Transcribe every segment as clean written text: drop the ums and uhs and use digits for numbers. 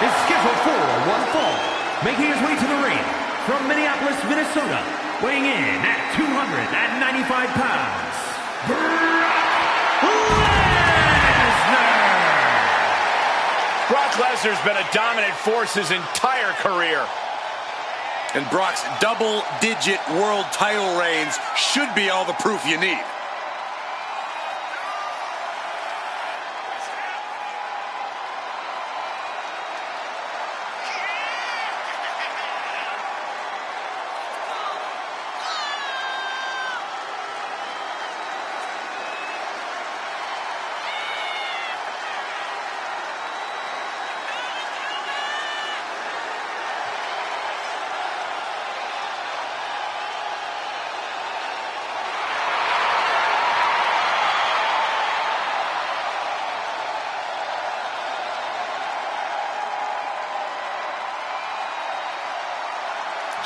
is scheduled for one fall, making his way to the ring from Minneapolis, Minnesota, weighing in at 295 pounds, Brock Lesnar's been a dominant force his entire career. And Brock's double-digit world title reigns should be all the proof you need.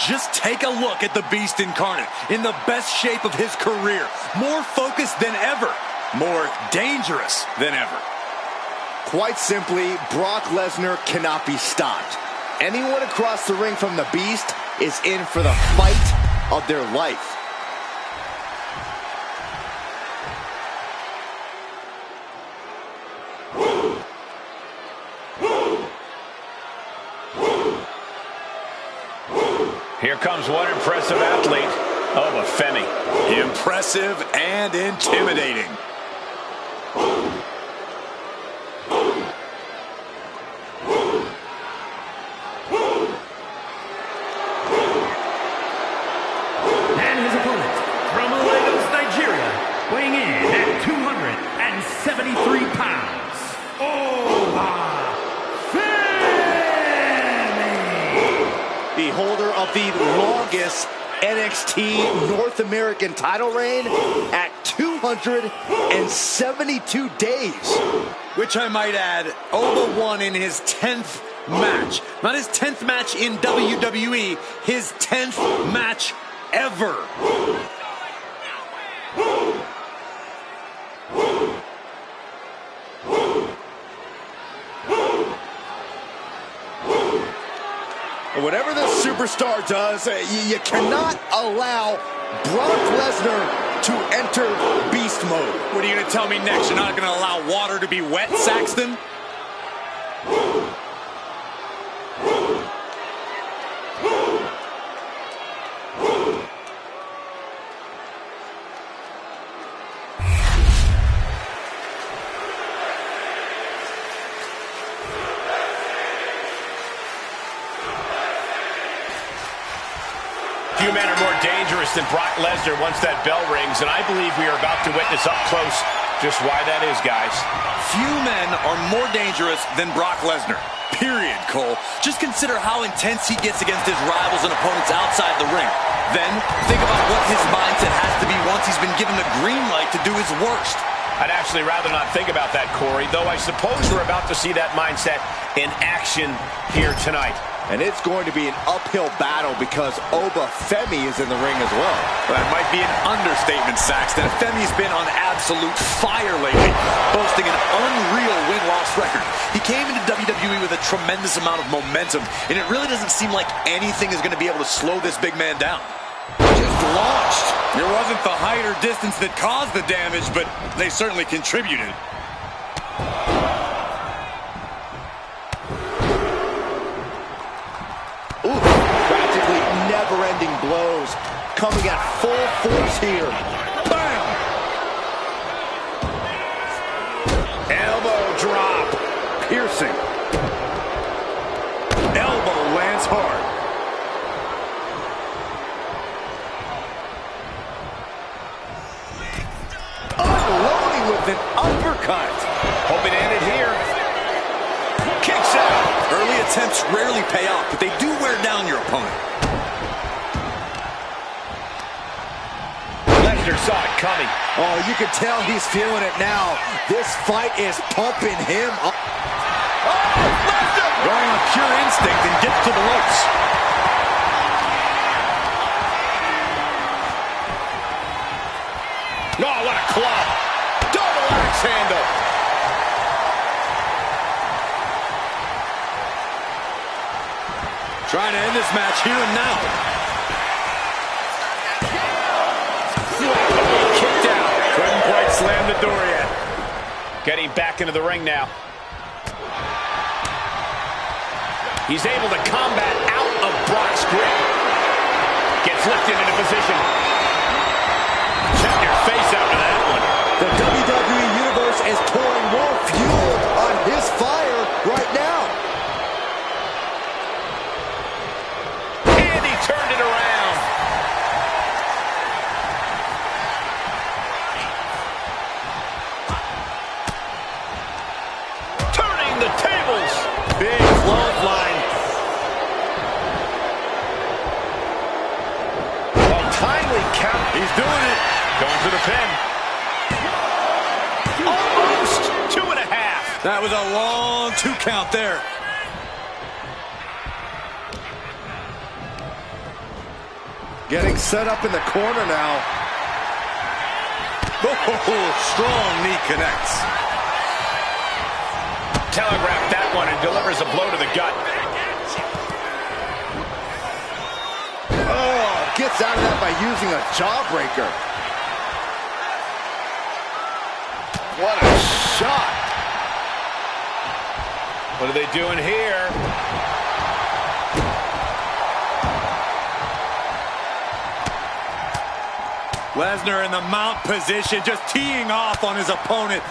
Just take a look at the Beast incarnate, in the best shape of his career, more focused than ever, more dangerous than ever. Quite simply, Brock Lesnar cannot be stopped. Anyone across the ring from the Beast is in for the fight of their life. Here comes one impressive athlete. Oh, but Femi. Impressive and intimidating. And his opponent, from Lagos, Nigeria, weighing in at 273 pounds, The holder of the longest NXT North American title reign at 272 days. Which I might add, Oba won in his 10th match. Not his 10th match in WWE, his 10th match ever. Whatever this superstar does, you cannot allow Brock Lesnar to enter beast mode. What are you going to tell me next? You're not going to allow water to be wet, Saxton? Few men are more dangerous than Brock Lesnar once that bell rings, and I believe we are about to witness up close just why that is, guys. Few men are more dangerous than Brock Lesnar. Period, Cole. Just consider how intense he gets against his rivals and opponents outside the ring. Then, think about what his mindset has to be once he's been given the green light to do his worst. I'd actually rather not think about that, Corey, though I suppose we're about to see that mindset in action here tonight. And it's going to be an uphill battle because Oba Femi is in the ring as well. That might be an understatement, Saxton. Femi's been on absolute fire lately, boasting an unreal win-loss record. He came into WWE with a tremendous amount of momentum, and it really doesn't seem like anything is going to be able to slow this big man down. Just launched. It wasn't the height or distance that caused the damage, but they certainly contributed. Practically never-ending blows coming at full force here. Bam! Elbow drop. Piercing. Elbow lands hard. Unloading with an uppercut. Hoping to end it here. Kicks out. Early attempts rarely pay off, but they do wear down your opponent. Lesnar saw it coming. Oh, you can tell he's feeling it now. This fight is pumping him up. Oh, Lesnar! Going on pure instinct and gets to the ropes. Oh, what a club. Double axe handle. Trying to end this match here and now. Kicked out. Couldn't quite slam the door yet. Getting back into the ring now. He's able to combat out of Brock's grip. Gets lifted into position. Check your face after that one. The WWE Universe is pouring more fuel on his fire right now. And he turned it around. Turning the tables. Big clothesline. Well, timely count. He's doing it. Going for the pin. Almost 2.5. That was a long 2 count there. Getting set up in the corner now. Oh, strong knee connects. Telegraphed that one and delivers a blow to the gut. Oh, gets out of that by using a jawbreaker. What a shot. What are they doing here? Lesnar in the mount position, just teeing off on his opponent.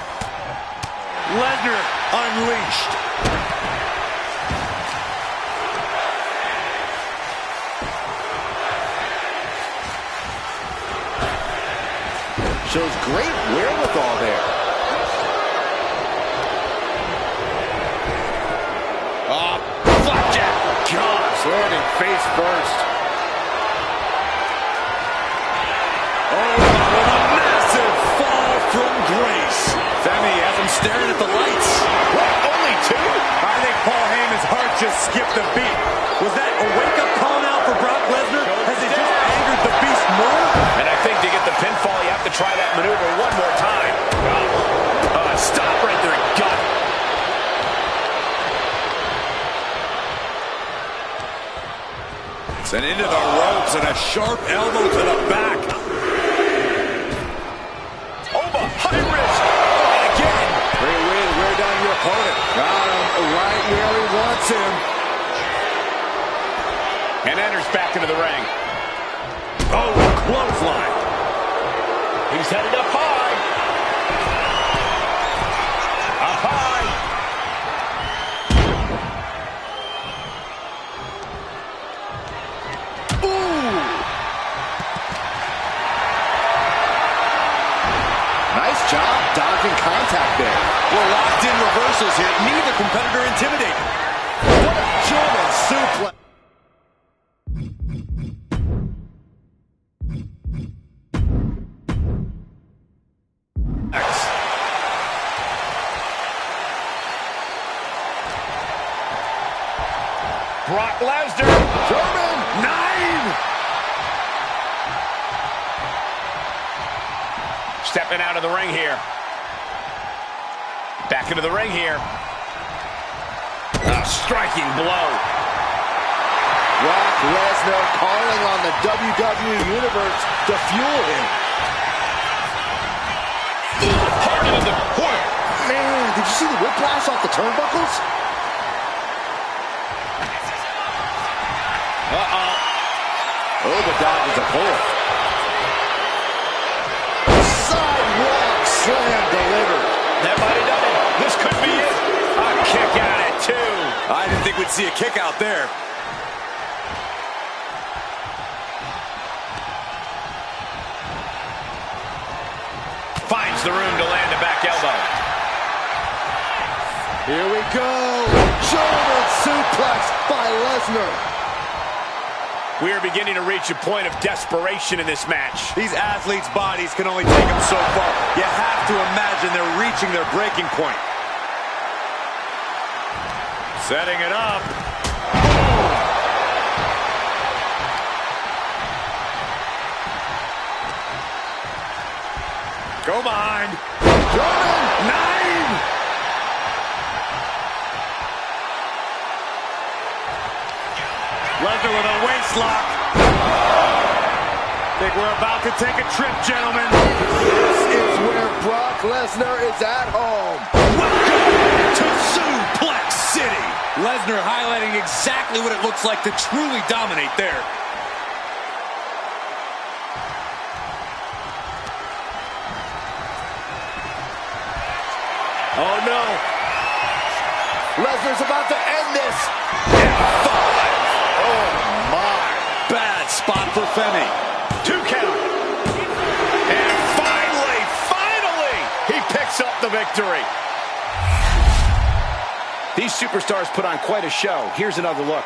Lesnar unleashed. Shows great wherewithal there. Oh, flapjack. Gosh, landing face first. Oh, with a massive fall from grace. Femi has him staring at the lights. What, only two? I think Paul Heyman's heart just skipped a beat. Was that a wake-up call now for Brock Lesnar? Has it just angered the beast more? And I think to get the pinfall, you have to try that maneuver one more time. Stop right there and gut. Sent into the ropes and a sharp elbow to the back. Over, high risk. And again. Great way to wear down your opponent. Got him right where he wants him. And enters back into the ring. Oh, clothesline. He's headed up high. Up high. Ooh. Nice job dodging contact there. We're locked in reversals here. Neither competitor intimidated. What a German suplex. Brock Lesnar. German 9. Stepping out of the ring here. Back into the ring here. A striking blow. Brock Lesnar calling on the WWE Universe to fuel him. Hard into the corner. Man, did you see the whiplash off the turnbuckles? Oh, but that was a pull. Sidewalk slam delivered. That might have done it. This could be it. A kick out at 2. I didn't think we'd see a kick out there. Finds the room to land a back elbow. Here we go. Shoulder suplex by Lesnar. We are beginning to reach a point of desperation in this match. These athletes' bodies can only take them so far. You have to imagine they're reaching their breaking point. Setting it up. Go behind. German 9. Lesnar with a waist lock. Think we're about to take a trip, gentlemen. This is where Brock Lesnar is at home. Welcome to Suplex City. Lesnar highlighting exactly what it looks like to truly dominate there. Oh, no. Lesnar's about to end this. F5. Oh, my. Bad spot for Femi. 2 count. And finally, he picks up the victory. These superstars put on quite a show. Here's another look.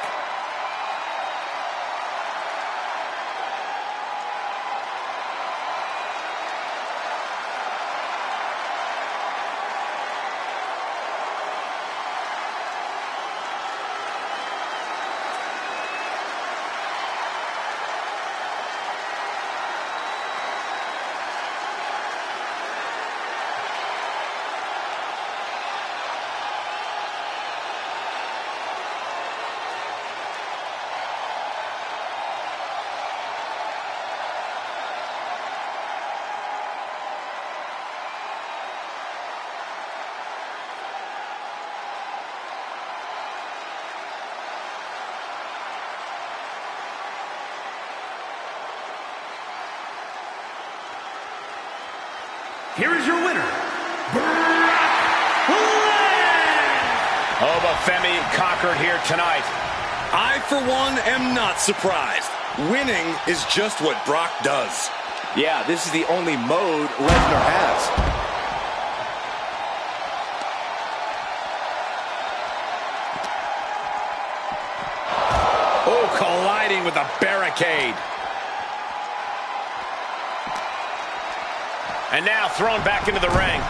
here is your winner, Brock Lesnar! Femi conquered here tonight. I, for one, am not surprised. Winning is just what Brock does. Yeah, this is the only mode Lesnar has. Oh, colliding with a barricade. And now thrown back into the ring.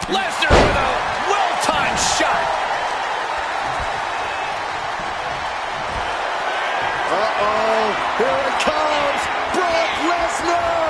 Lesnar with a well-timed shot. Uh-oh, here it comes, Brock Lesnar!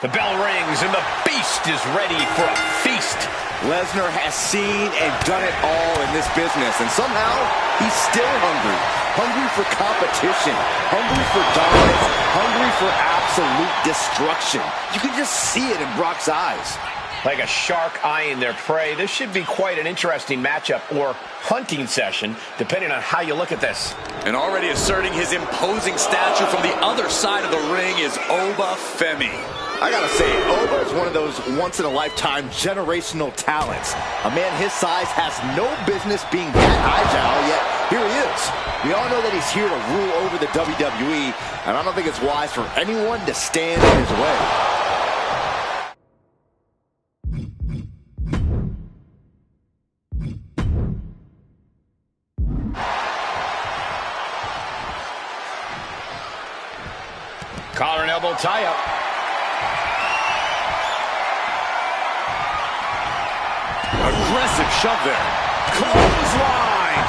The bell rings and the beast is ready for a feast. Lesnar has seen and done it all in this business, and somehow he's still hungry. Hungry for competition, hungry for dominance, hungry for absolute destruction. You can just see it in Brock's eyes. Like a shark eyeing their prey, this should be quite an interesting matchup or hunting session, depending on how you look at this. And already asserting his imposing stature from the other side of the ring is Femi. I gotta say, Oba is one of those once-in-a-lifetime generational talents. A man his size has no business being that agile, yet here he is. We all know that he's here to rule over the WWE, and I don't think it's wise for anyone to stand in his way. Collar and elbow tie-up. Aggressive shove there. Clothesline.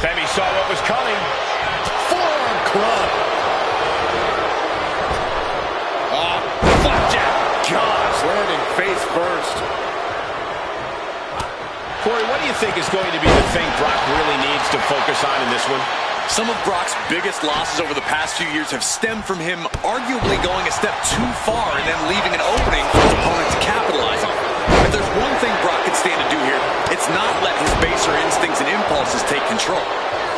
Femi saw what was coming. Forearm club. Flapjack. Gosh, landing face first. Corey, what do you think is going to be the thing Brock really needs to focus on in this one? Some of Brock's biggest losses over the past few years have stemmed from him arguably going a step too far and then leaving an opening for his opponent to capitalize on. If there's one thing Brock can stand to do here, it's not let his baser instincts and impulses take control.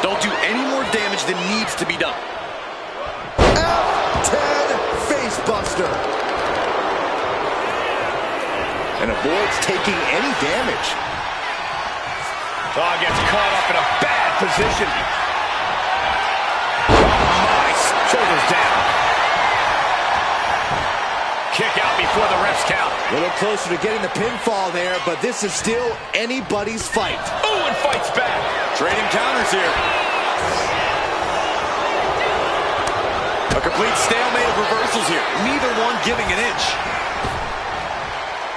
Don't do any more damage than needs to be done. F10 facebuster. And avoids taking any damage. Gets caught up in a bad position. Shoulders down. Kick out before the ref's count. A little closer to getting the pinfall there, but this is still anybody's fight. Oh, and fights back. Trading counters here. A complete stalemate of reversals here. Neither one giving an inch.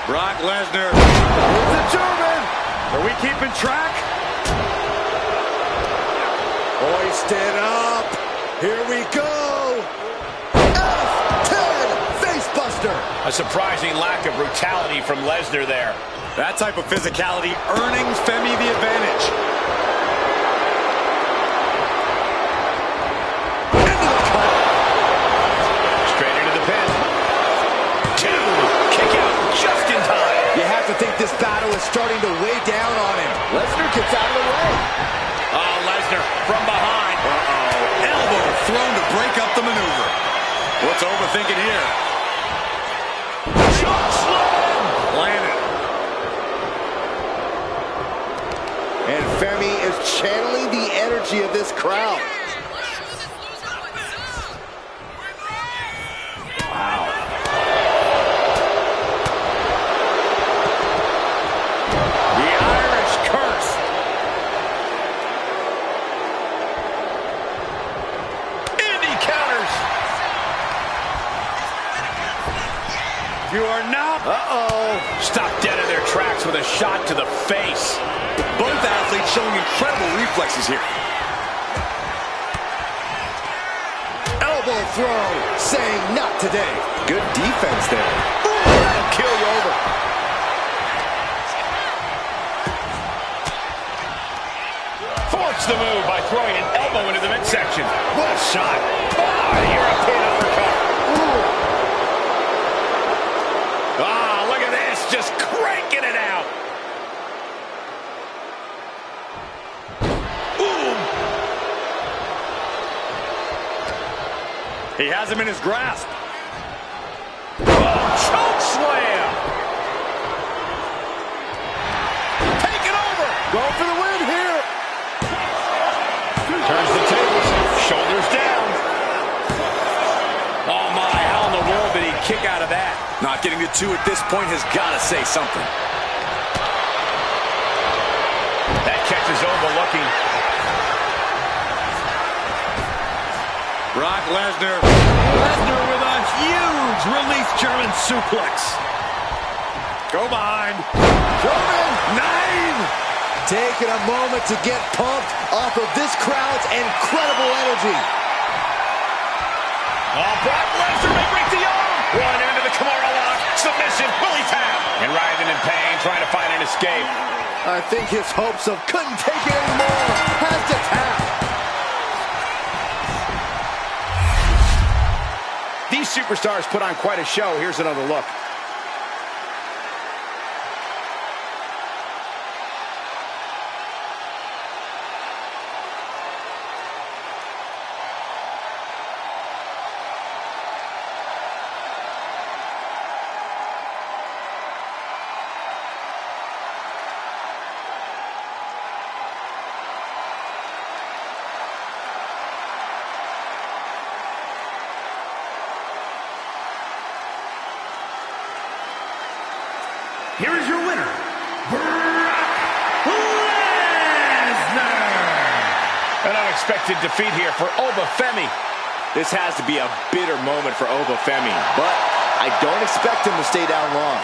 Brock Lesnar. With the German. Are we keeping track? Hoisted up. Here we go. F10 facebuster. A surprising lack of brutality from Lesnar there. That type of physicality earning Femi the advantage. is starting to weigh down on him. Lesnar gets out of the way. Oh, Lesnar from behind. Elbow thrown to break up the maneuver. What's overthinking here? Choke slam. Landed. And Femi is channeling the energy of this crowd. Wow. The Irish curse. And he counters. You are not. Stopped dead in their tracks with a shot to the face. Both athletes showing incredible reflexes here. Elbow throw, saying not today. Good defense there. Ooh, that'll kill you over. Force the move by throwing an elbow into the midsection. What a shot. European uppercut. Look at this. Just cranking it out. He has him in his grasp. Choke slam. Take it over. Go for the win here. Turns the tables. Shoulders down. Oh my, how in the world did he kick out of that? Not getting the 2 at this point has got to say something. That catches overlooking. Brock Lesnar. Lesnar with a huge release German suplex. Go behind. German. 9. Taking a moment to get pumped off of this crowd's incredible energy. Oh, Brock Lesnar may break the arm. One into the Kimura lock. Submission. Will he tap? And writhing in pain, trying to find an escape. I think his hopes of couldn't take it anymore has to tap. These superstars put on quite a show. Here's another look. Here is your winner, Brock Lesnar. An unexpected defeat here for Oba Femi. This has to be a bitter moment for Oba Femi, but I don't expect him to stay down long.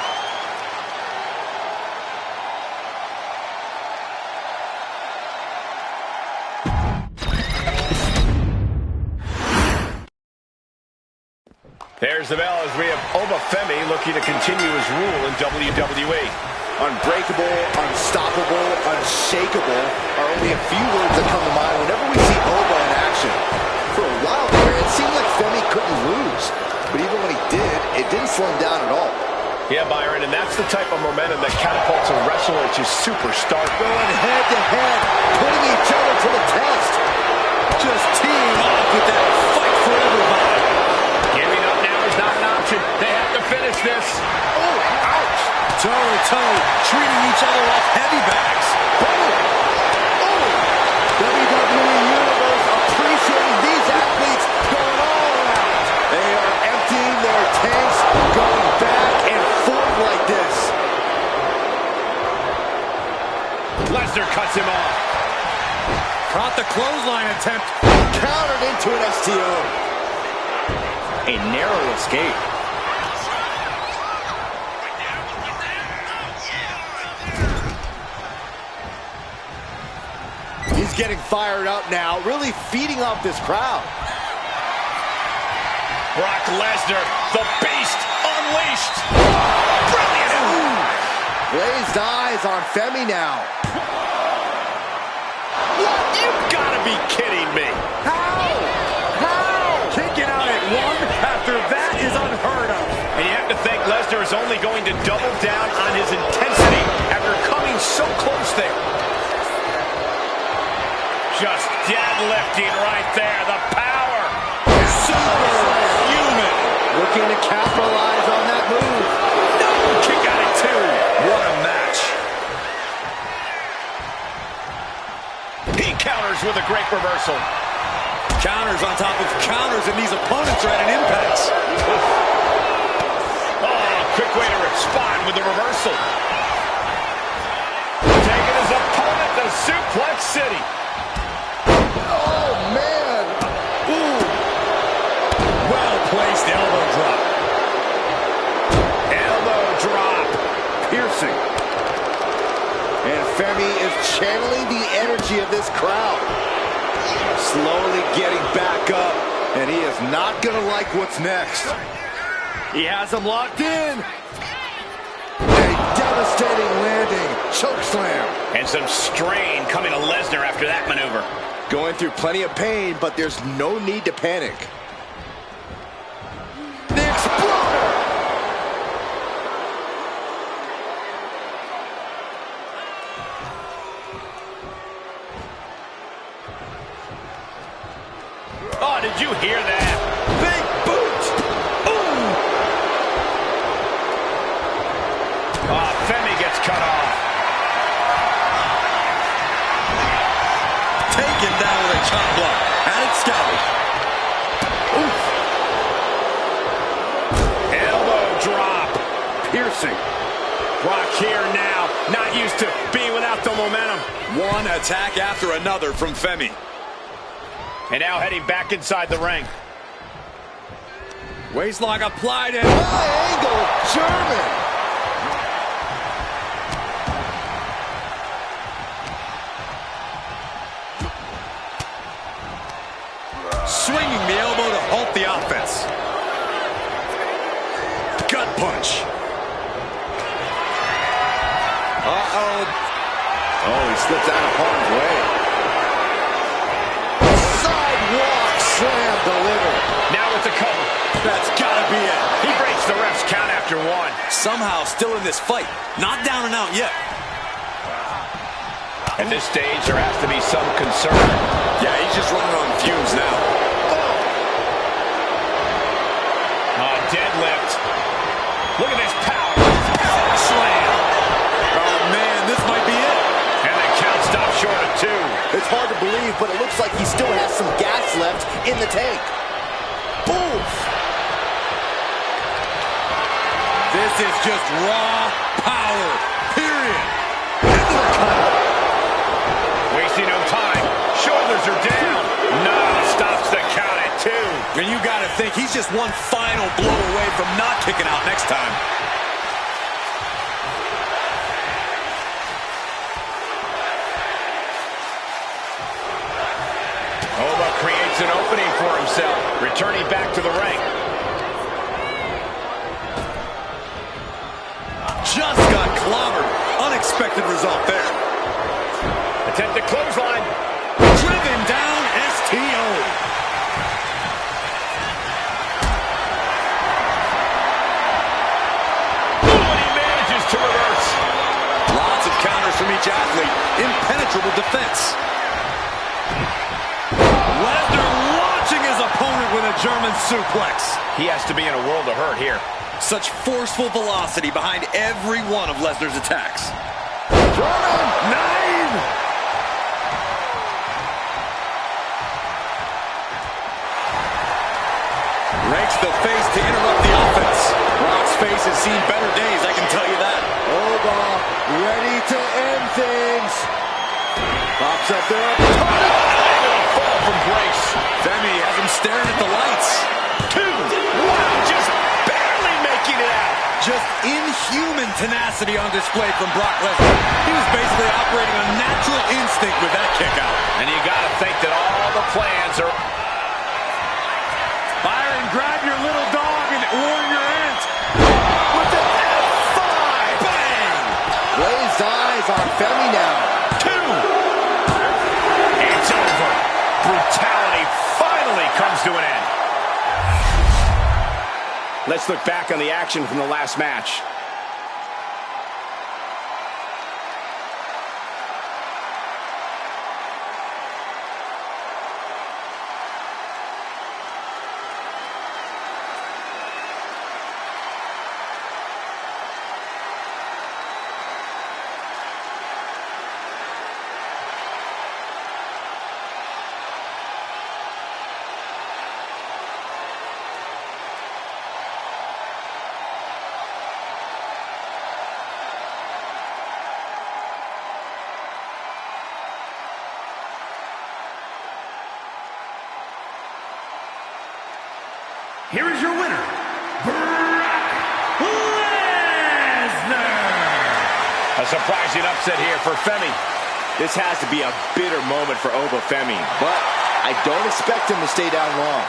There's the bell as we have Oba Femi looking to continue his rule in WWE. Unbreakable, unstoppable, unshakable are only a few words that come to mind whenever we see Oba in action. For a while there, it seemed like Femi couldn't lose. But even when he did, it didn't slow him down at all. Yeah, Byron, and that's the type of momentum that catapults a wrestler to superstar. Going head to head, putting each other to the test. Just teeing off with that fight forever vibe. Giving up now is not an option. They have to finish this. Oh, ouch. Toe-to-toe, treating each other like heavy bags. WWE Universe appreciating these athletes going all around. They are emptying their tanks, going back and forth like this. Lesnar cuts him off. Caught the clothesline attempt. Countered into an STO. A narrow escape. He's getting fired up now, really feeding off this crowd. Brock Lesnar, the beast, unleashed. Brilliant. Glazed eyes on Femi now. What? You've got to be kidding me. How? Kicking out at 1 after that is unheard of. And you have to think Lesnar is only going to double down on his intensity after just deadlifting right there. The power. Superhuman. Looking to capitalize on that move. No, kick out at 2. What a match. He counters with a great reversal. Counters on top of counters, and these opponents are at an impasse. Oh, quick way to respond with the reversal. Taking his opponent to Suplex City. Oh, man. Ooh. Well-placed elbow drop. Elbow drop. Piercing. And Femi is channeling the energy of this crowd. Slowly getting back up. And he is not going to like what's next. He has him locked in. A devastating landing. Choke slam. And some strain coming to Lesnar after that maneuver. Going through plenty of pain, but there's no need to panic. The Exploder! Oh, did you hear that? Big boot! Ooh! Oh, Femi gets cut off. Taken down with a chop block. And it's scouted. Oof! Elbow drop. Piercing. Brock here now, not used to being without the momentum. One attack after another from Femi. And now heading back inside the ring. Waistlock applied and High angle German. swinging the elbow to halt the offense. Gut punch. Uh-oh. Oh, he slips out of harm's way. Sidewalk slam delivered. Now with the cover. That's gotta be it. He breaks the ref's count after one. Somehow still in this fight. Not down and out yet. At this stage, there has to be some concern. Yeah, he's just running on fumes now. Deadlift. Look at this power. Slam. Oh, man, this might be it. And the count stops short of 2. It's hard to believe, but it looks like he still has some gas left in the tank. Boof! This is just raw power, period. Wasting no time. Shoulders are down. No, stops the count at 2. And you got to think he's just one final blow away from not kicking out next time. Oba creates an opening for himself, returning back to the ring. Just got clobbered. Unexpected result there. Attempted clothesline. Driven down, STO. And he manages to reverse. Lots of counters from each athlete. Impenetrable defense. Lesnar launching his opponent with a German suplex. He has to be in a world of hurt here. Such forceful velocity behind every one of Lesnar's attacks. German 9! Rakes the face to interrupt the offense. Brock's face has seen better days, I can tell you that. Oba ready to end things. Pops up there. Fall from grace. Femi has him staring at the lights. 2. Wow, just barely making it out. Just inhuman tenacity on display from Brock Lesnar. He was basically operating on natural instinct with that kick out. And you got to think that all the plans are... Byron, grab your little dog and warn your aunt. With the F5! Bang! Glazed eyes on Femi now. 2. It's over. Brutality finally comes to an end. Let's look back on the action from the last match. here is your winner, Brock Lesnar. A surprising upset here for Femi. This has to be a bitter moment for Oba Femi, but I don't expect him to stay down long.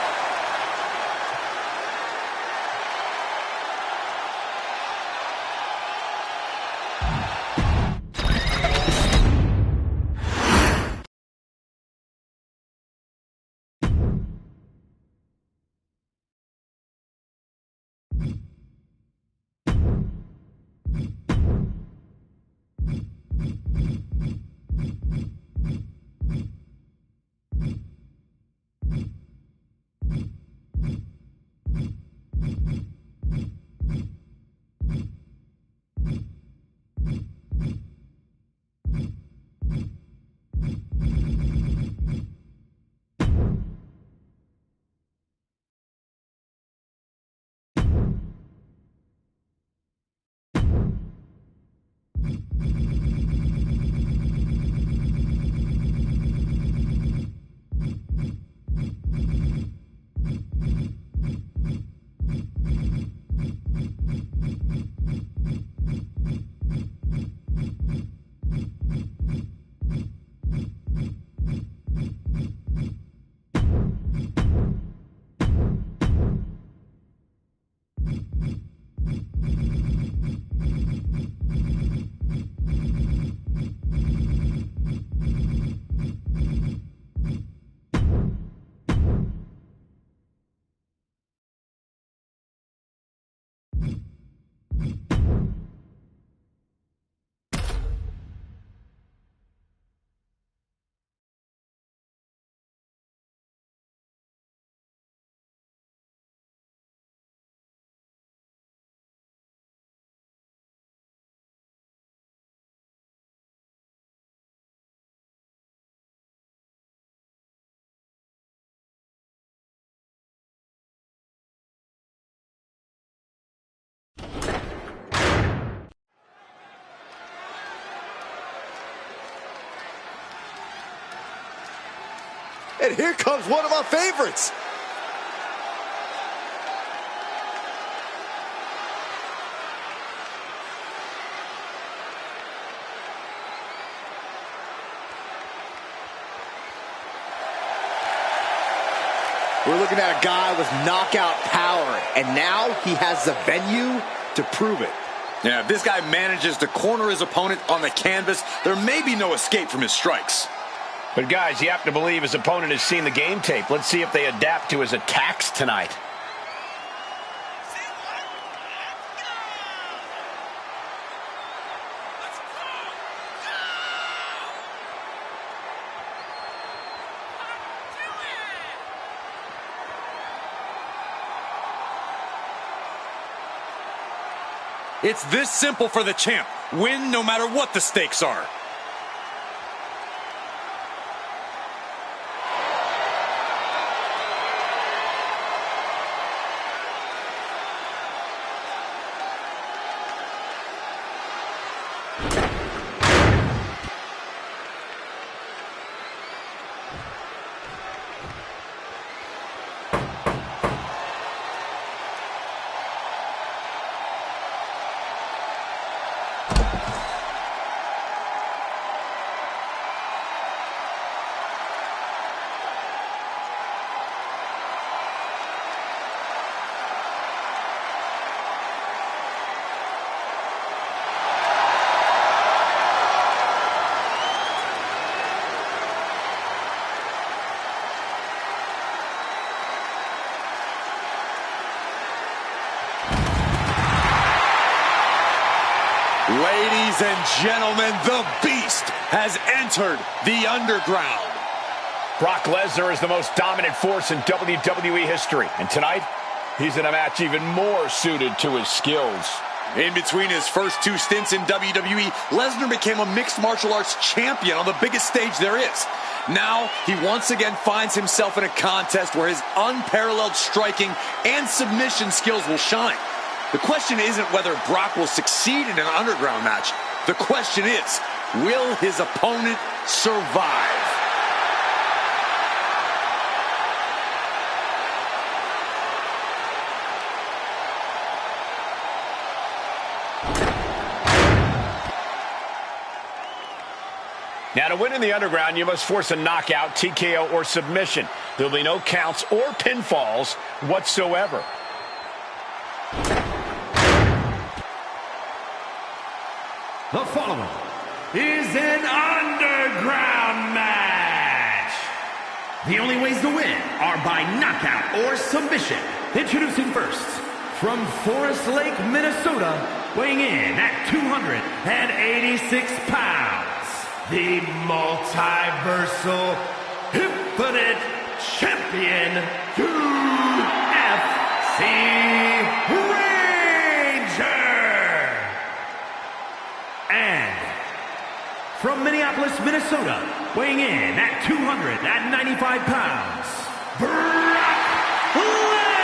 And here comes one of our favorites. We're looking at a guy with knockout power, and now he has the venue to prove it. Yeah, if this guy manages to corner his opponent on the canvas, there may be no escape from his strikes. But guys, you have to believe his opponent has seen the game tape. Let's see if they adapt to his attacks tonight. It's this simple for the champ. Win no matter what the stakes are. Ladies and gentlemen, the Beast has entered the underground. Brock Lesnar is the most dominant force in WWE history. And tonight, he's in a match even more suited to his skills. In between his first two stints in WWE, Lesnar became a mixed martial arts champion on the biggest stage there is. Now, he once again finds himself in a contest where his unparalleled striking and submission skills will shine. The question isn't whether Brock will succeed in an underground match. The question is, will his opponent survive? Now, to win in the underground, you must force a knockout, TKO, or submission. There'll be no counts or pinfalls whatsoever. The following is an underground match. The only ways to win are by knockout or submission. Introducing first, from Forest Lake, Minnesota, weighing in at 286 pounds, the multiversal infinite champion, UFC Ranger. And from Minneapolis, Minnesota, weighing in at 295 pounds, Brock Lesnar.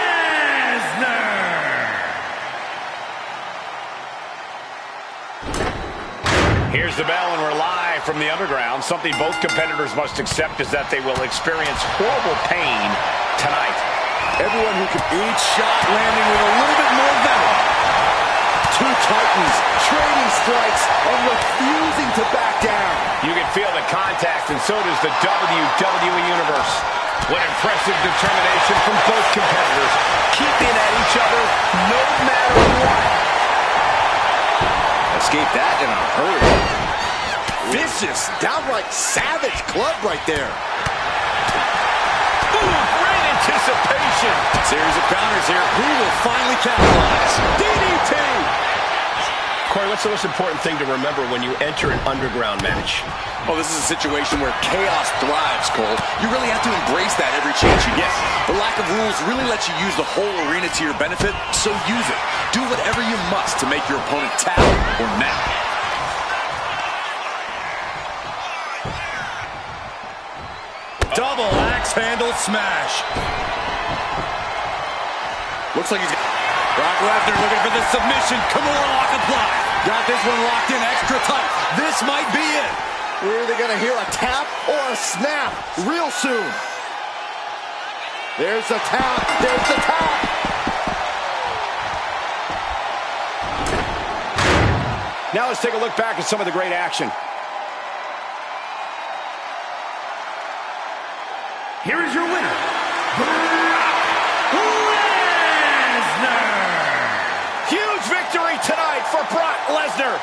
Here's the bell, and we're live from the underground. Something both competitors must accept is that they will experience horrible pain tonight. Everyone who can each shot landing with a little bit more venom. Two titans trading strikes and refusing to back down. You can feel the contact, and so does the WWE Universe. What impressive determination from both competitors, keeping at each other no matter what. Escape that in a hurry. Vicious, downright savage club right there. Ooh, great anticipation. Series of counters here. Who will finally capitalize? DDT! Corey, what's the most important thing to remember when you enter an underground match? Well, this is a situation where chaos thrives, Cole. You really have to embrace that every chance you get. The lack of rules really lets you use the whole arena to your benefit, so use it. Do whatever you must to make your opponent tap or nap. Double axe handle smash. Looks like he's got Brock Lesnar looking for the submission. Kimura lock applied. Got this one locked in extra tight. This might be it. We're either going to hear a tap or a snap real soon. There's the tap. There's the tap. Now let's take a look back at some of the great action. Here is your winner, Brock Lesnar. Huge victory tonight for Brock Lesnar.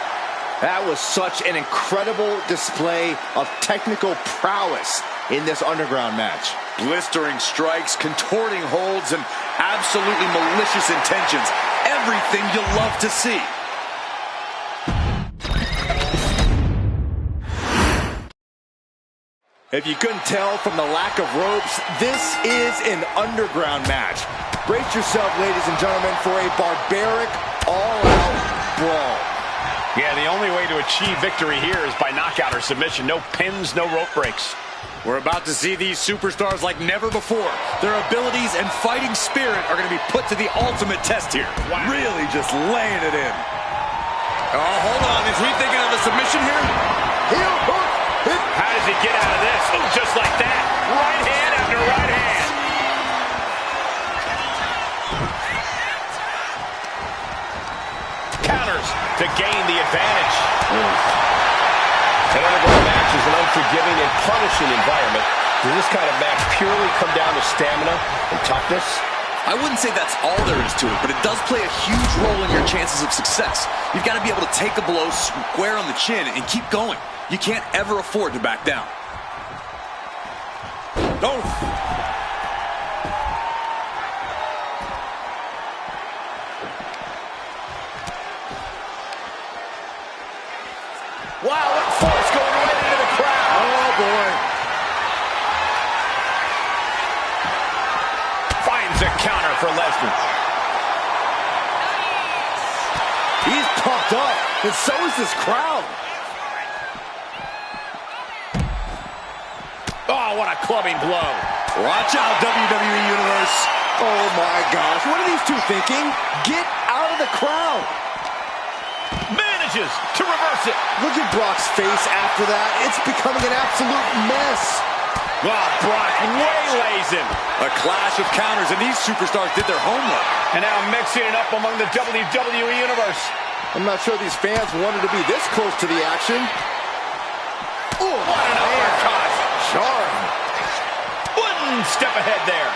That was such an incredible display of technical prowess in this underground match. Blistering strikes, contorting holds, and absolutely malicious intentions. Everything you love to see. If you couldn't tell from the lack of ropes, this is an underground match. Brace yourself, ladies and gentlemen, for a barbaric, all-out brawl. Yeah, the only way to achieve victory here is by knockout or submission. No pins, no rope breaks. We're about to see these superstars like never before. Their abilities and fighting spirit are going to be put to the ultimate test here. Wow. Really just laying it in. Oh, hold on. Is he thinking of a submission here? Heel hook. How does he get out of this? Oh, just like that. Right hand after right hand. Counters to gain the advantage. An underground match is an unforgiving and punishing environment. Does this kind of match purely come down to stamina and toughness? I wouldn't say that's all there is to it, but it does play a huge role in your chances of success. You've got to be able to take a blow square on the chin and keep going. You can't ever afford to back down. Oh! Wow, what force going right into the crowd. Oh, boy. Finds a counter for Lesnar. He's pumped up, and so is this crowd. Oh, what a clubbing blow. Watch out, WWE Universe. Oh, my gosh. What are these two thinking? Get out of the crowd. Manages to reverse it. Look at Brock's face after that. It's becoming an absolute mess. Oh, Brock waylays him. A clash of counters, and these superstars did their homework. And now mixing it up among the WWE Universe. I'm not sure these fans wanted to be this close to the action. Oh, What an uppercut. Jarring. One step ahead there.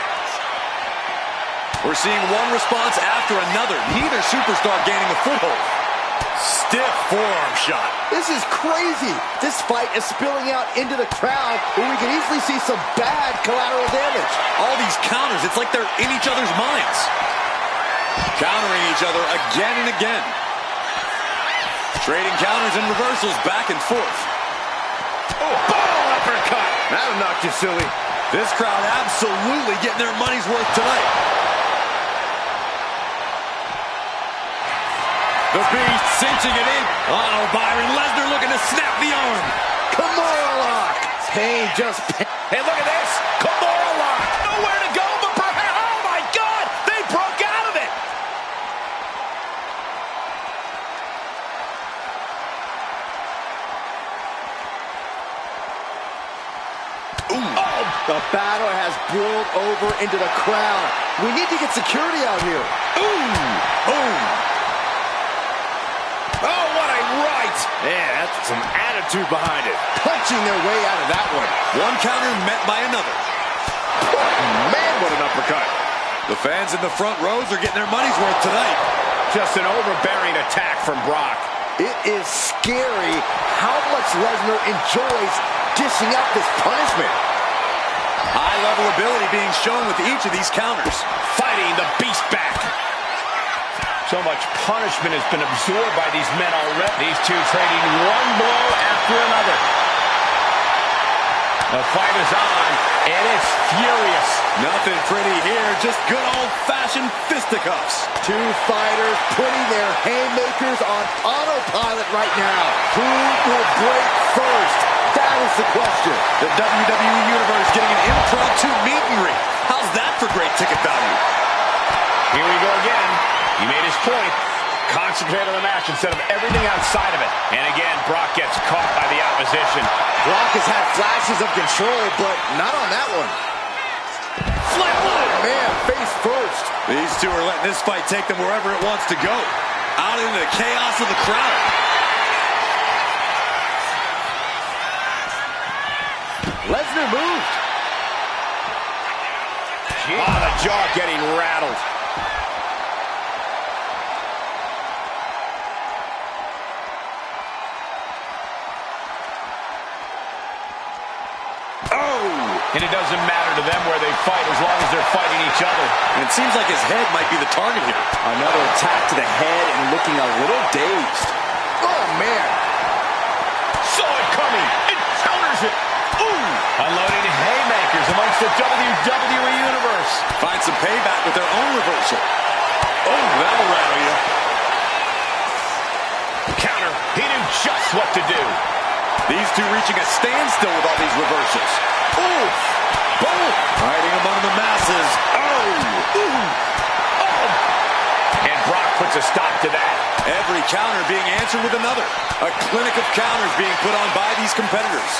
We're seeing one response after another. Neither superstar gaining a foothold. Stiff forearm shot. This is crazy. This fight is spilling out into the crowd where we can easily see some bad collateral damage. All these counters, it's like they're in each other's minds. Countering each other again and again. Trading counters and reversals back and forth. Oh, boom, uppercut. That'll knock you silly. This crowd absolutely getting their money's worth tonight. The Beast cinching it in. Oh, Byron Lesnar looking to snap the arm. Kimura lock. Pain just... Hey, look at this. Kimura lock. Nowhere to go but perhaps... Oh, my God. They broke out of it. Ooh. Oh, the battle has boiled over into the crowd. We need to get security out here. Ooh. Boom. Oh, what a right. Man, that's some attitude behind it. Punching their way out of that one. One counter met by another. Man, what an uppercut. The fans in the front rows are getting their money's worth tonight. Just an overbearing attack from Brock. It is scary how much Lesnar enjoys dishing out this punishment. High-level ability being shown with each of these counters. Fighting the Beast back. So much punishment has been absorbed by these men already. These two trading one blow after another. The fight is on, and it's furious. Nothing pretty here, just good old-fashioned fisticuffs. Two fighters putting their haymakers on autopilot right now. Who will break first? That is the question. The WWE Universe getting an impromptu meet and greet. How's that for great ticket value? Here we go again. He made his point. Concentrate on the match instead of everything outside of it. And again, Brock gets caught by the opposition. Brock has had flashes of control, but not on that one. Flatline! Man, face first. These two are letting this fight take them wherever it wants to go. Out into the chaos of the crowd. Lesnar moved. Oh, the jaw getting rattled. And it doesn't matter to them where they fight as long as they're fighting each other. And it seems like his head might be the target here. Another attack to the head and looking a little dazed. Oh, man. Saw it coming. It counters it. Ooh. Unloading haymakers amongst the WWE Universe. Find some payback with their own reversal. Oh, that'll rattle you. Counter. He knew just what to do. These two reaching a standstill with all these reversals. Ooh. Boom. Hiding among the masses. Oh. Ooh. Oh. And Brock puts a stop to that. Every counter being answered with another. A clinic of counters being put on by these competitors.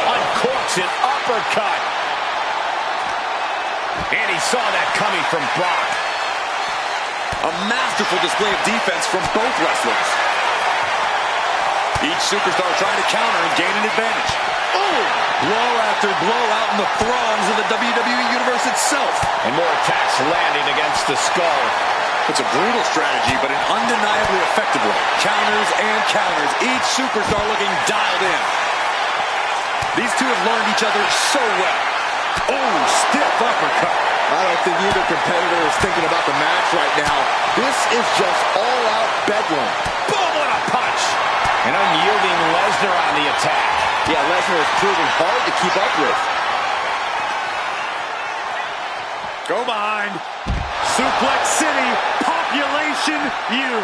Uncorks an uppercut. And he saw that coming from Brock. A masterful display of defense from both wrestlers. Each superstar trying to counter and gain an advantage. Oh! Blow after blow out in the throngs of the WWE Universe itself. And more attacks landing against the skull. It's a brutal strategy, but an undeniably effective one. Counters and counters. Each superstar looking dialed in. These two have learned each other so well. Oh, stiff uppercut. I don't think either competitor is thinking about the match right now. This is just all-out bedlam. Boom, what a punch. An unyielding Lesnar on the attack. Yeah, Lesnar is proving hard to keep up with. Go behind. Suplex City, Population U.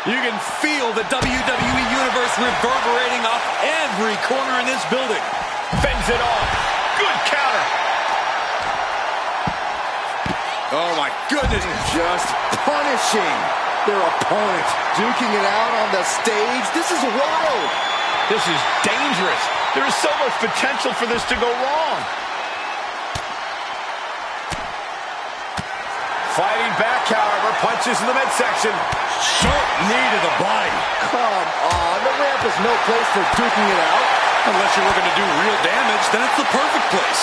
You can feel the WWE Universe reverberating off every corner in this building. Fends it off. Good counter. Oh, my goodness. Just punishing their opponent. Duking it out on the stage. This is wild. This is dangerous. There is so much potential for this to go wrong. Fighting back, however. Punches in the midsection. Sharp knee to the body. Come on, the ramp is no place for duking it out. Unless you're looking to do real damage, then it's the perfect place.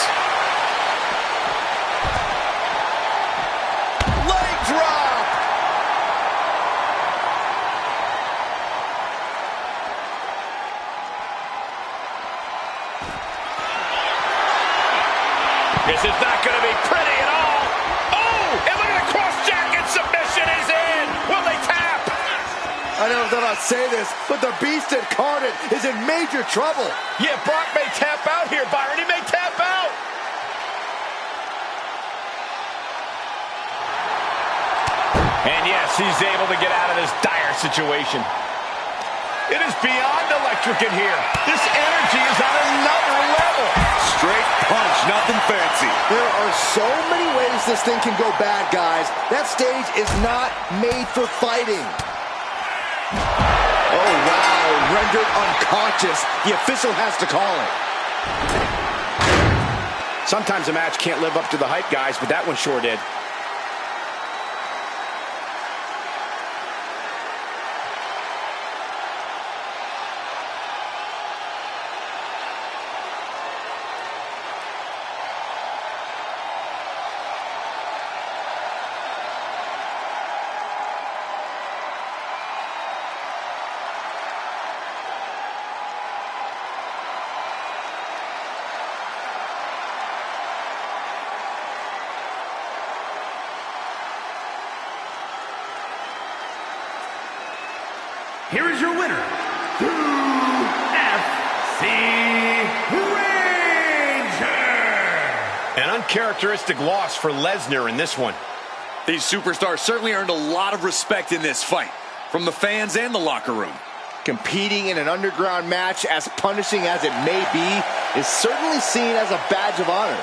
Leg drop. This is not going to be pretty at all. Oh, and look at the cross-jacket submission is in. Will they tap? I never thought I'd say this, but the Beast incarnate is in major trouble. Yeah, Brock may tap out here, Byron. He may tap out. And yes, he's able to get out of this dire situation. It is beyond electric in here. This energy is on another level. Straight punch, nothing fancy. There are so many ways this thing can go bad, guys. That stage is not made for fighting. Oh, wow. Rendered unconscious. The official has to call it. Sometimes a match can't live up to the hype, guys, but that one sure did. Here is your winner, UFC Ranger. An uncharacteristic loss for Lesnar in this one. These superstars certainly earned a lot of respect in this fight, from the fans and the locker room. Competing in an underground match, as punishing as it may be, is certainly seen as a badge of honor.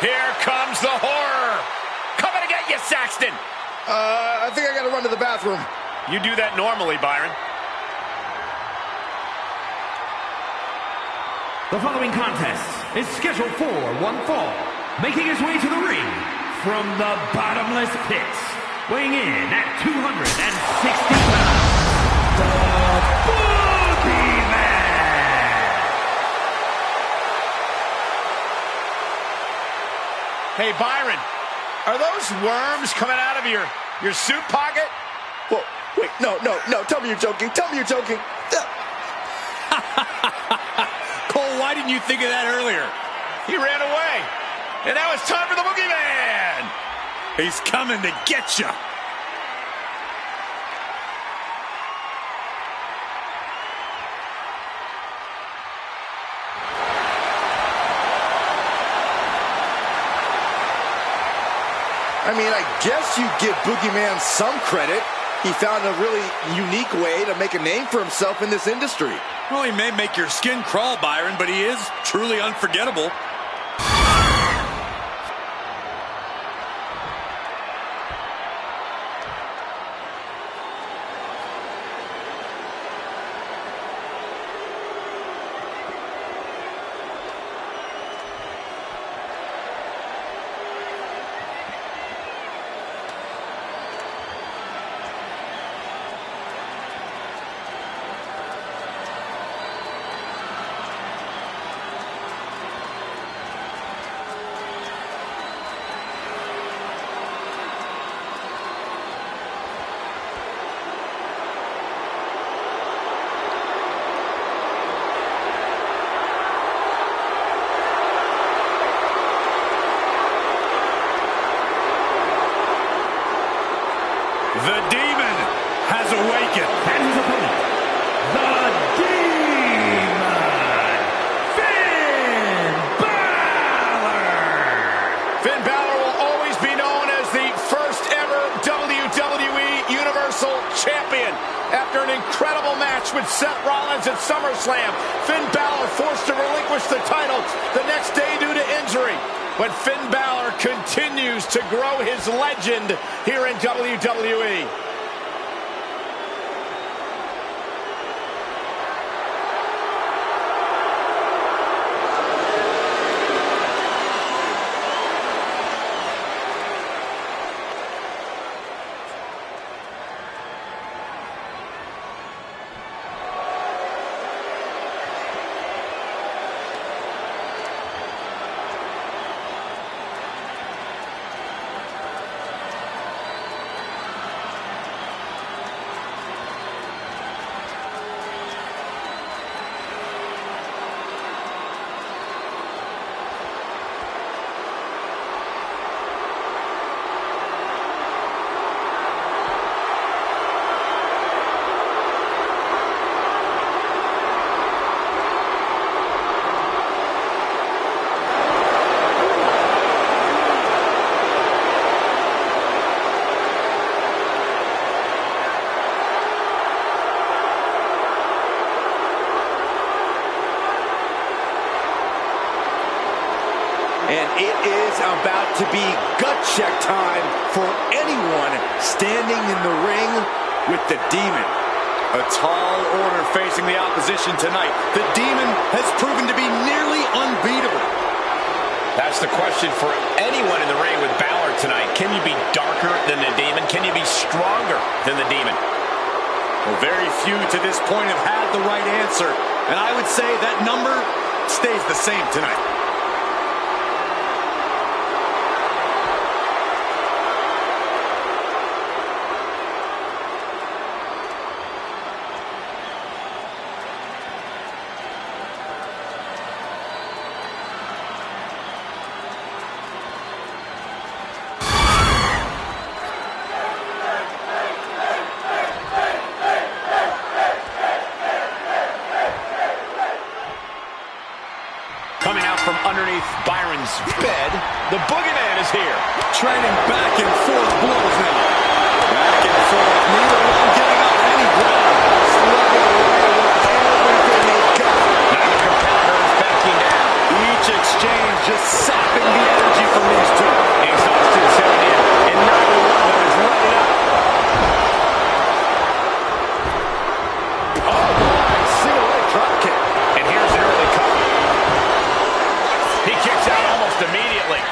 Here comes the horror. Coming to get you, Saxton. I think I gotta run to the bathroom. You do that normally, Byron. The following contest is scheduled for one fall. Making his way to the ring from the bottomless pits, weighing in at 260 pounds, the Boogeyman! Hey, Byron, are those worms coming out of your suit pocket? Whoa, wait, no. Tell me you're joking. Tell me you're joking. Cole, why didn't you think of that earlier? He ran away. And now it's time for the Boogeyman. He's coming to get you. I mean, I guess you give Boogeyman some credit. He found a really unique way to make a name for himself in this industry. Well, he may make your skin crawl, Byron, but he is truly unforgettable. The Demon has awakened. And his opponent, the Demon, Finn Balor! Finn Balor will always be known as the first ever WWE Universal Champion. After an incredible match with Seth Rollins at SummerSlam, Finn Balor forced to relinquish the title the next day due to injury. But Finn Balor continues to grow his legend here in WWE. And it is about to be gut check time for anyone standing in the ring with the Demon. A tall order facing the opposition tonight. The Demon has proven to be nearly unbeatable. That's the question for anyone in the ring with Balor tonight. Can you be darker than the Demon? Can you be stronger than the Demon? Well, very few to this point have had the right answer. And I would say that number stays the same tonight. Coming out from underneath Byron's bed, the Boogeyman is here. Trading back and forth blows now. Back and forth, neither one giving up any ground. Slugging away with everything they've got. Neither competitor is backing down. Each exchange just sapping the energy from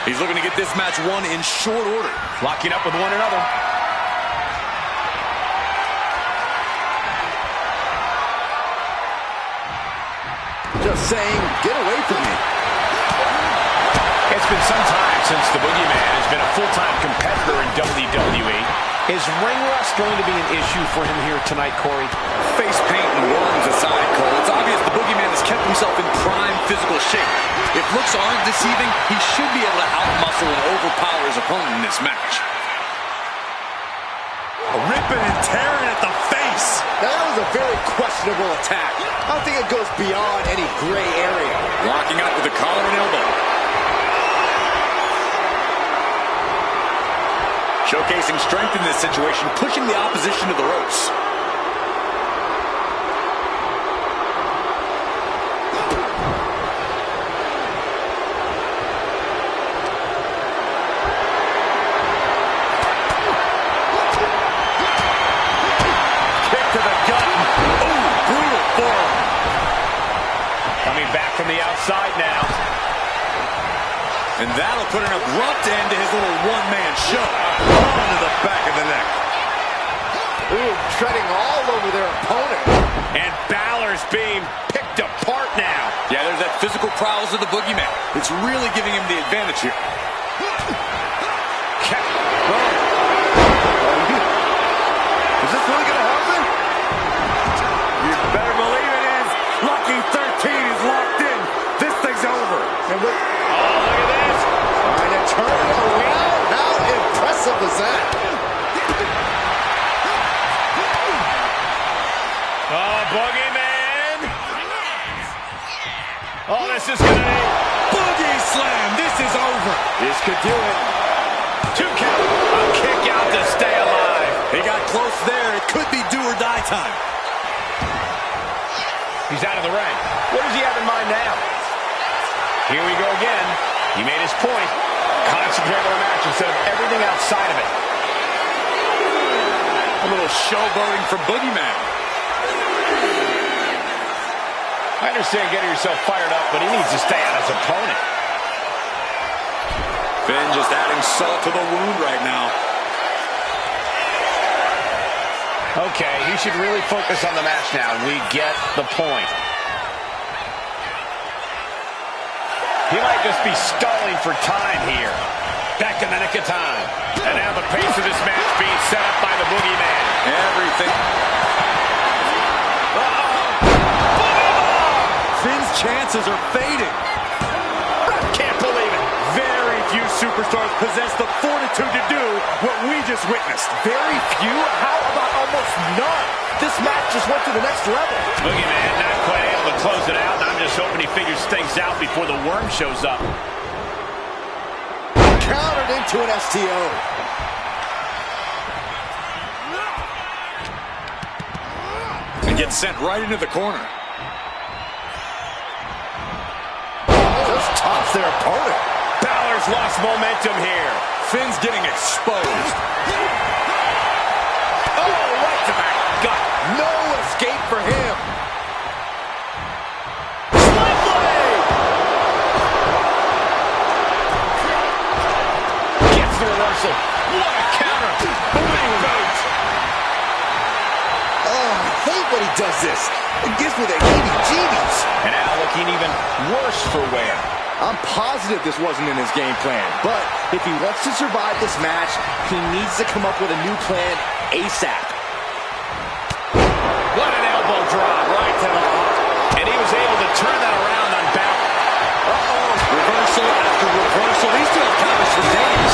He's looking to get this match won in short order. Locking up with one another. Just saying, get away from me. It's been some time since the Boogeyman has been a full-time competitor in WWE. Is ring rust going to be an issue for him here tonight, Corey? Face paint and worms aside, Cole, it's obvious the Boogeyman has kept himself in prime physical shape. If looks aren't deceiving, he should be able to outmuscle and overpower his opponent in this match. Ripping and tearing at the face. Now, that was a very questionable attack. I don't think it goes beyond any gray area. Locking up with the collar and elbow. Showcasing strength in this situation, pushing the opposition to the ropes. Kick to the gut. Oh, brutal forearm. Coming back from the outside now. And that'll put an abrupt end to his little one-man show. Onto the back of the neck. Ooh, treading all over their opponent. And Balor's being picked apart now. Yeah, there's that physical prowess of the Boogeyman. It's really giving him the advantage here. Is this really going to happen? You better believe it is. Lucky 13 is locked in. This thing's over. And look, Oh, look at this. trying to turn it around. How impressive is that? Oh, Boogeyman. Oh, this is going to be... Boogie slam. This is over. This could do it. 2 count. A kick out to stay alive. He got close there. It could be do or die time. He's out of the ring. What does he have in mind now? Here we go again. He made his point. Concentrate on the match instead of everything outside of it. A little showboating from Boogeyman. I understand getting yourself fired up, but he needs to stay on his opponent. Finn just adding salt to the wound right now. Okay, he should really focus on the match now. We get the point. He might just be stalling for time here. Back in the nick of time. And now the pace of this match being set up by the Boogeyman. Everything. Finn's chances are fading. Can't believe it. Very few superstars possess the fortitude to do what we just witnessed. Very few? How about almost none? This match just went to the next level. Boogeyman not quite able to close it out. And I'm just hoping he figures things out before the worm shows up. Countered into an STO. And gets sent right into the corner. Just tops their opponent. Balor's lost momentum here. Finn's getting exposed. Oh, right to the gut. No escape for him. Gets the reversal. What a counter. Big boot. Oh, I hate when he does this. It gives me the heebie-jeebies. And now looking even worse for wear. I'm positive this wasn't in his game plan, but if he wants to survive this match, he needs to come up with a new plan ASAP. What an elbow drop right to the heart. And he was able to turn that around on Balor. Uh-oh. Reversal after reversal. These two have counters for days.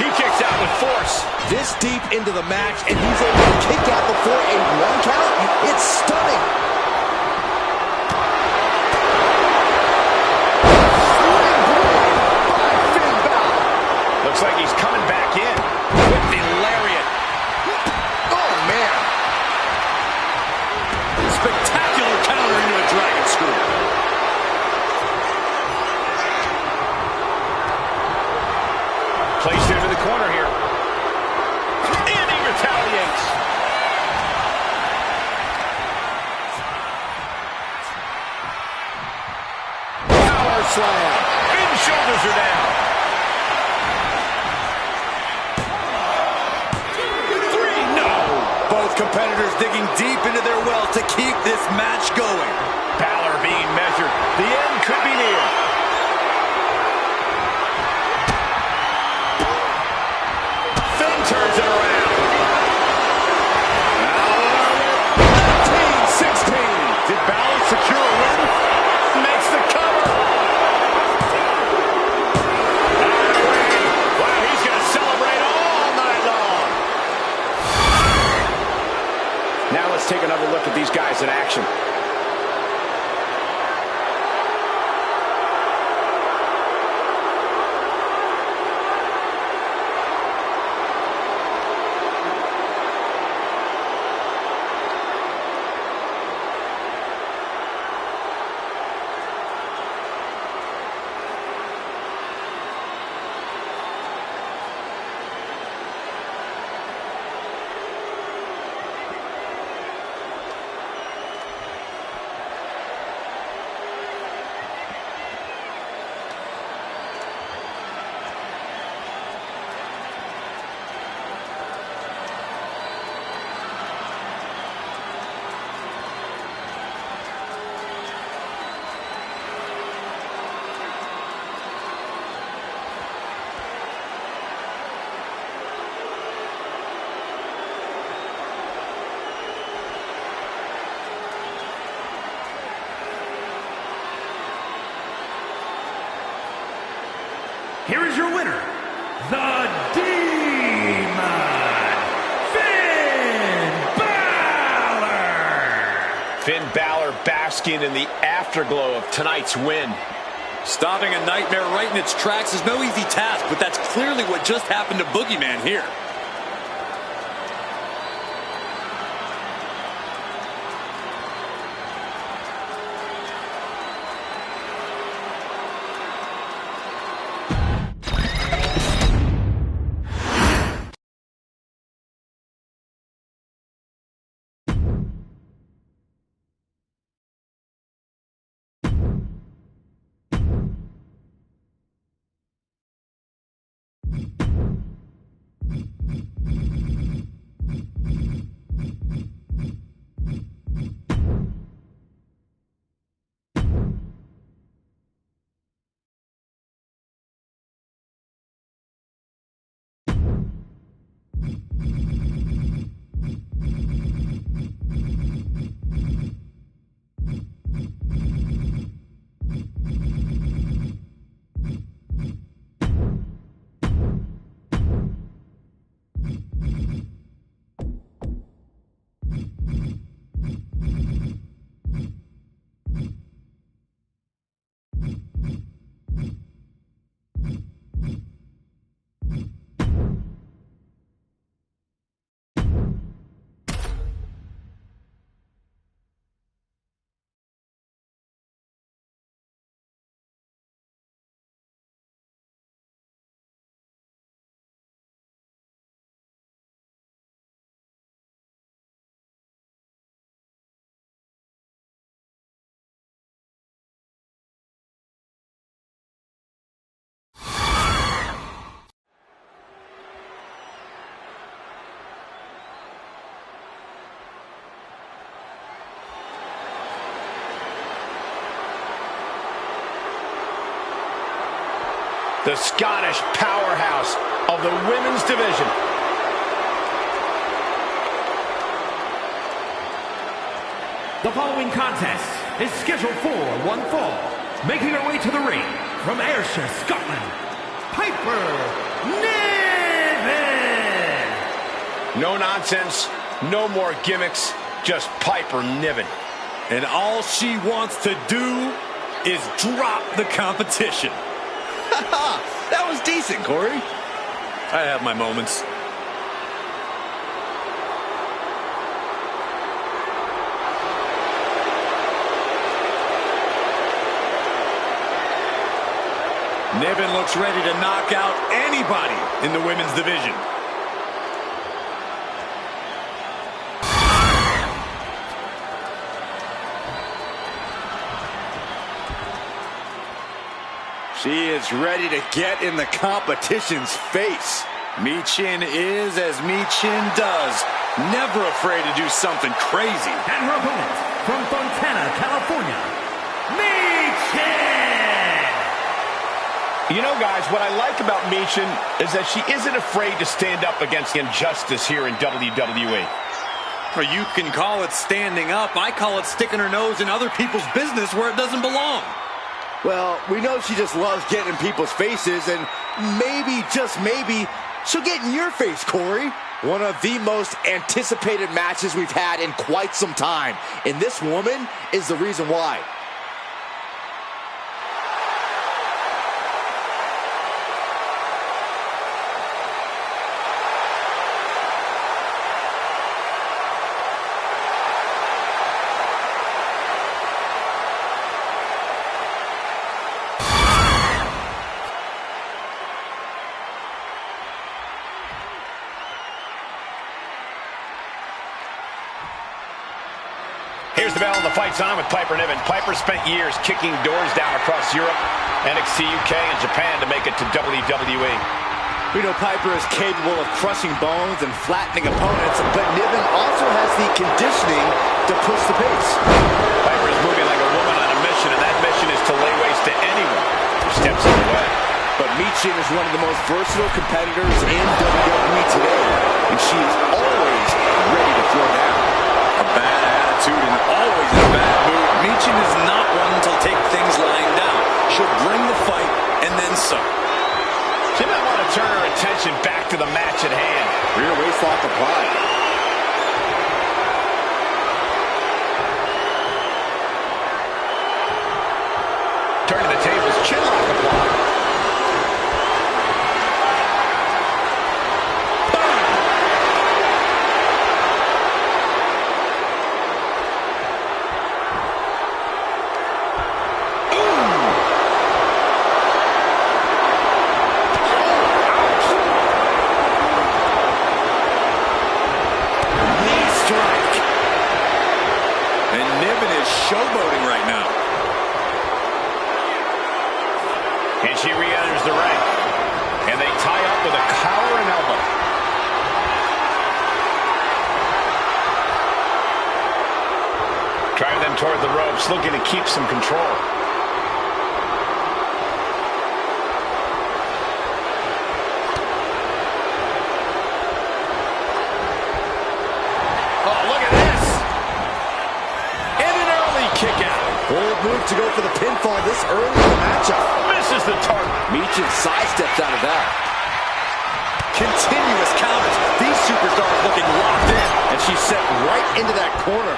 He kicks out with force. This deep into the match, and he's able to kick out before a 1 count. It's stunning. Looks like he's coming back in with the lariat. Oh, man. Spectacular counter into a dragon screw. Placed into the corner here. And he retaliates. Both competitors digging deep into their wells to keep this match going. Balor being measured. The end could be near. Finn turns it around. 19-16. Did Balor secure a win? Makes the cover. Wow, he's going to celebrate all night long. Now let's take another look at these guys in action. Here is your winner, the Demon, Finn Balor! Finn Balor basking in the afterglow of tonight's win. Stopping a nightmare right in its tracks is no easy task, but that's clearly what just happened to Boogeyman here. The Scottish powerhouse of the women's division. The following contest is scheduled for one fall. Making her way to the ring from Ayrshire, Scotland, Piper Niven. No nonsense, no more gimmicks, just Piper Niven. And all she wants to do is drop the competition. That was decent, Corey. I have my moments. Niven looks ready to knock out anybody in the women's division. She is ready to get in the competition's face. Michin is as Michin does. Never afraid to do something crazy. And her opponent, from Fontana, California, Michin! You know, guys, what I like about Michin is that she isn't afraid to stand up against injustice here in WWE. Well, you can call it standing up. I call it sticking her nose in other people's business where it doesn't belong. Well, we know she just loves getting in people's faces, and maybe, just maybe, she'll get in your face, Corey. One of the most anticipated matches we've had in quite some time. And this woman is the reason why. Here's the bell and the fight's on with Piper Niven. Piper spent years kicking doors down across Europe, NXT UK, and Japan to make it to WWE. We know Piper is capable of crushing bones and flattening opponents, but Niven also has the conditioning to push the pace. Piper is moving like a woman on a mission, and that mission is to lay waste to anyone who steps in the way. But Michin is one of the most versatile competitors in WWE today, and she is always ready to throw down. A bad attitude and always in a bad mood. Michin is not one to take things lying down. She'll bring the fight and then some. She might want to turn her attention back to the match at hand. Rear waistlock applied. Turning the tables, chinlock applied. Showboating right now. And she re-enters the ring. And they tie up with a collar and elbow. Drive them toward the ropes, looking to keep some control. Bold move to go for the pinfall this early in the matchup. Misses the target. Michin sidesteps out of that. Continuous counters. These superstars looking locked in. And she's set right into that corner.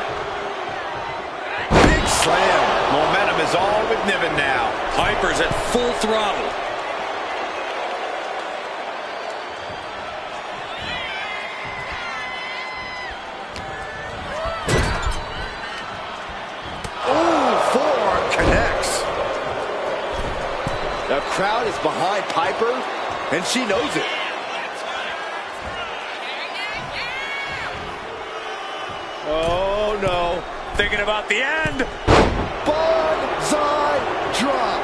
Big slam. Momentum is all with Niven now. Piper's at full throttle. The crowd is behind Piper, and she knows it. Oh, no. Thinking about the end. Banzai drop.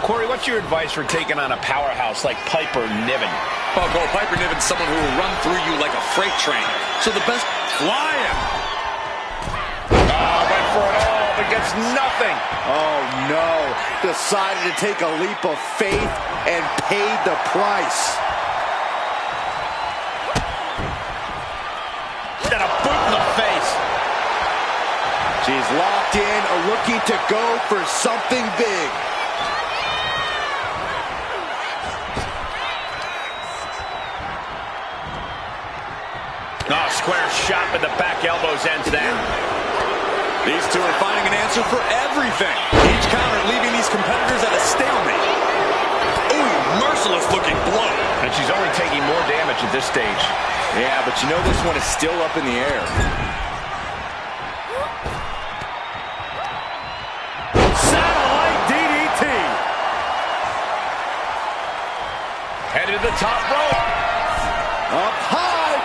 Corey, what's your advice for taking on a powerhouse like Piper Niven? Oh, go. Piper Niven's someone who will run through you like a freight train. So the best flying. Went for it all, but gets nothing. Oh, no. Decided to take a leap of faith and paid the price. And a boot in the face. She's locked in, looking to go for something big. Oh, square shot with the back elbows ends that. These two are finding an answer for everything. Each counter leaving these competitors at a stalemate. Ooh, merciless looking blow. And she's only taking more damage at this stage. Yeah, but you know this one is still up in the air. Satellite DDT. Headed to the top rope. Up high.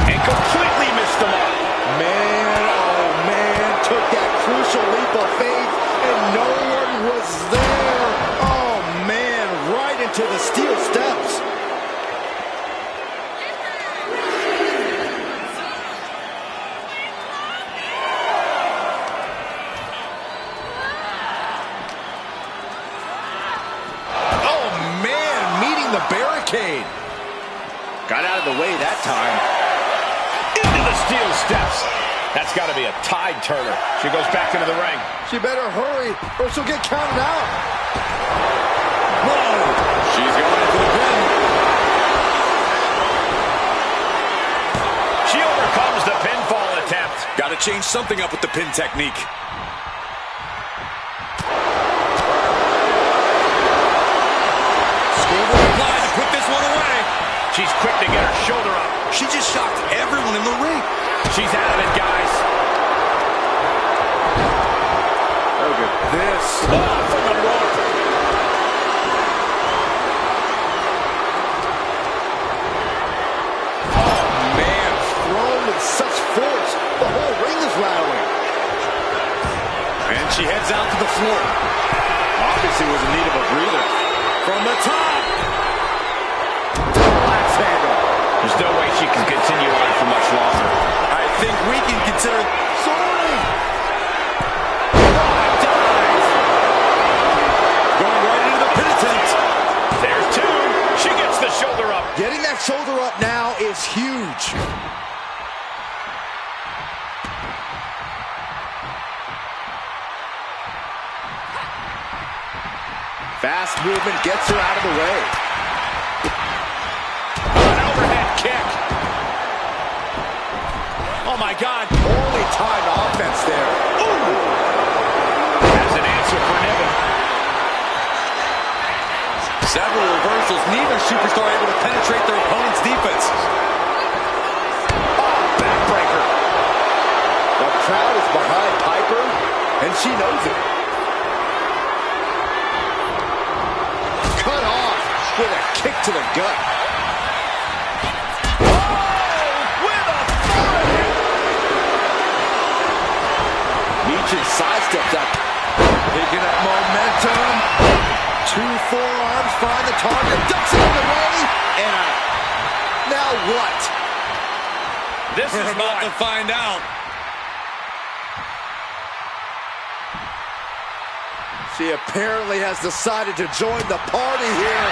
And completely missed the mark. Man, oh man, took that crucial leap of faith, and no one was there. Oh man, right into the steel steps. away that time. Into the steel steps. That's got to be a tide turner. She goes back into the ring. She better hurry or she'll get counted out. Whoa! She's going for the pin. She overcomes the pinfall attempt. Got to change something up with the pin technique. Schoolboy applied to put this one away. She's quick to get her shoulder up. She just shocked everyone in the ring. She's out of it, guys. Look at this. Oh, from the rope. Oh, man. Thrown with such force. The whole ring is rattling. And she heads out to the floor. Obviously was in need of a breather. From the top. Axe handle. There's no way she can continue on for much longer. I think we can consider Soaring. Dives. going right into the pin attempt. There's two. She gets the shoulder up. Getting that shoulder up now is huge. Fast movement gets her out of the way. An overhead kick. Oh, my God. Only time offense there. Ooh. Has an answer for Niven. Several reversals. Neither superstar able to penetrate their opponent's defense. Oh, backbreaker. The crowd is behind Piper, and she knows it. Cut off with a kick to the gut. Meechin sidestepped up. Picking up momentum. Two forearms find the target. Ducks it in the way. And out. Now what? This We're is about what. to find out. She apparently has decided to join the party here.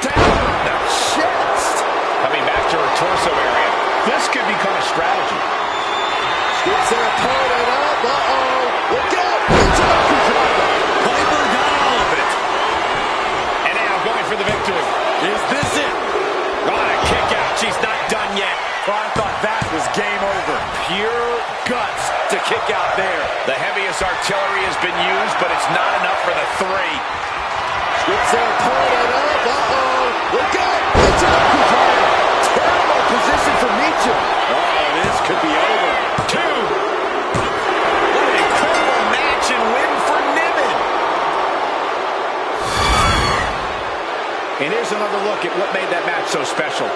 Down the chest. Coming back to her torso area. This could become a strategy. Gets their opponent up. Uh-oh. Look out. Piper got all of it. And now going for the victory. Is this it? Got a kick out. She's not done yet. Oh, I thought that was game over. Pure guts to kick out there. The heaviest artillery has been used, but it's not enough for the three. Gets their opponent up. Uh-oh. Look out. Terrible position for Meechin. Oh, this could be over. Two. What an incredible match and win for Niven. And here's another look at what made that match so special.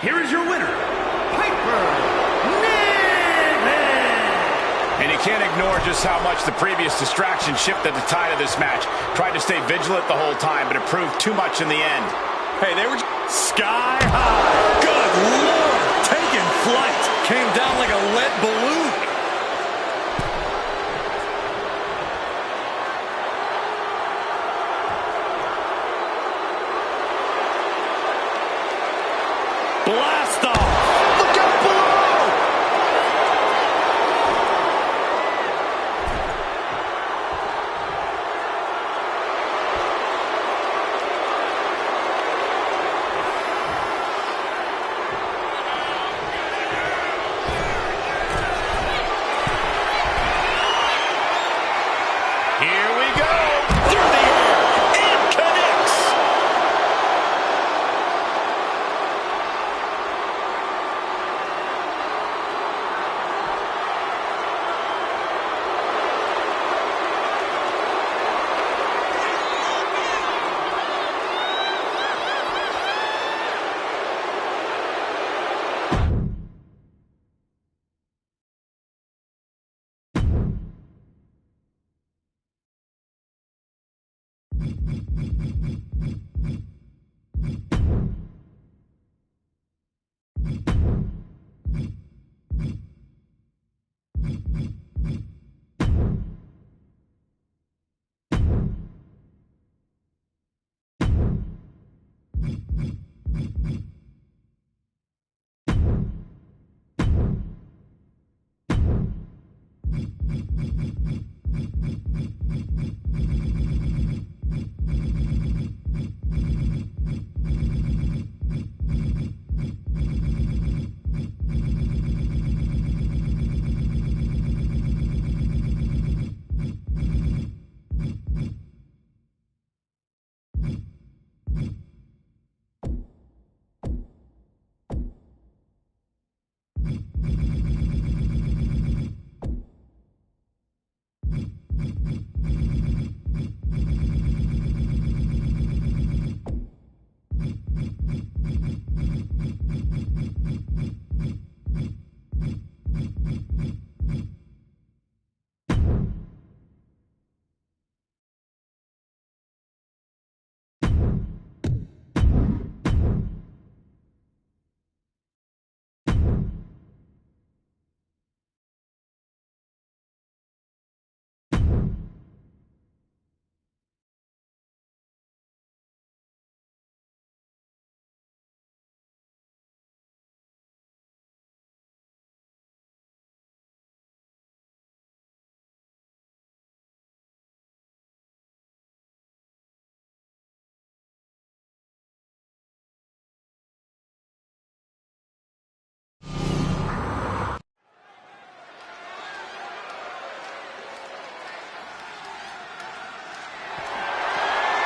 Here is your winner, Piper Niven. And you can't ignore just how much the previous distraction shifted the tide of this match. Tried to stay vigilant the whole time, but it proved too much in the end. Hey, they were sky high. Good Lord. Taking flight. Came down like a lead balloon. Here we go. Through the air. And connects.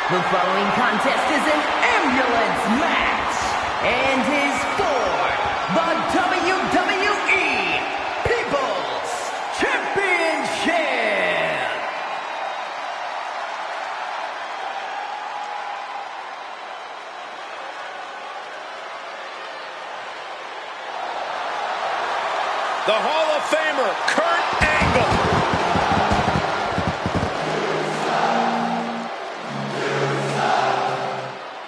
The following contest is an ambulance match and is for the WWE People's Championship. The Hall of Famer, Kurt Angle.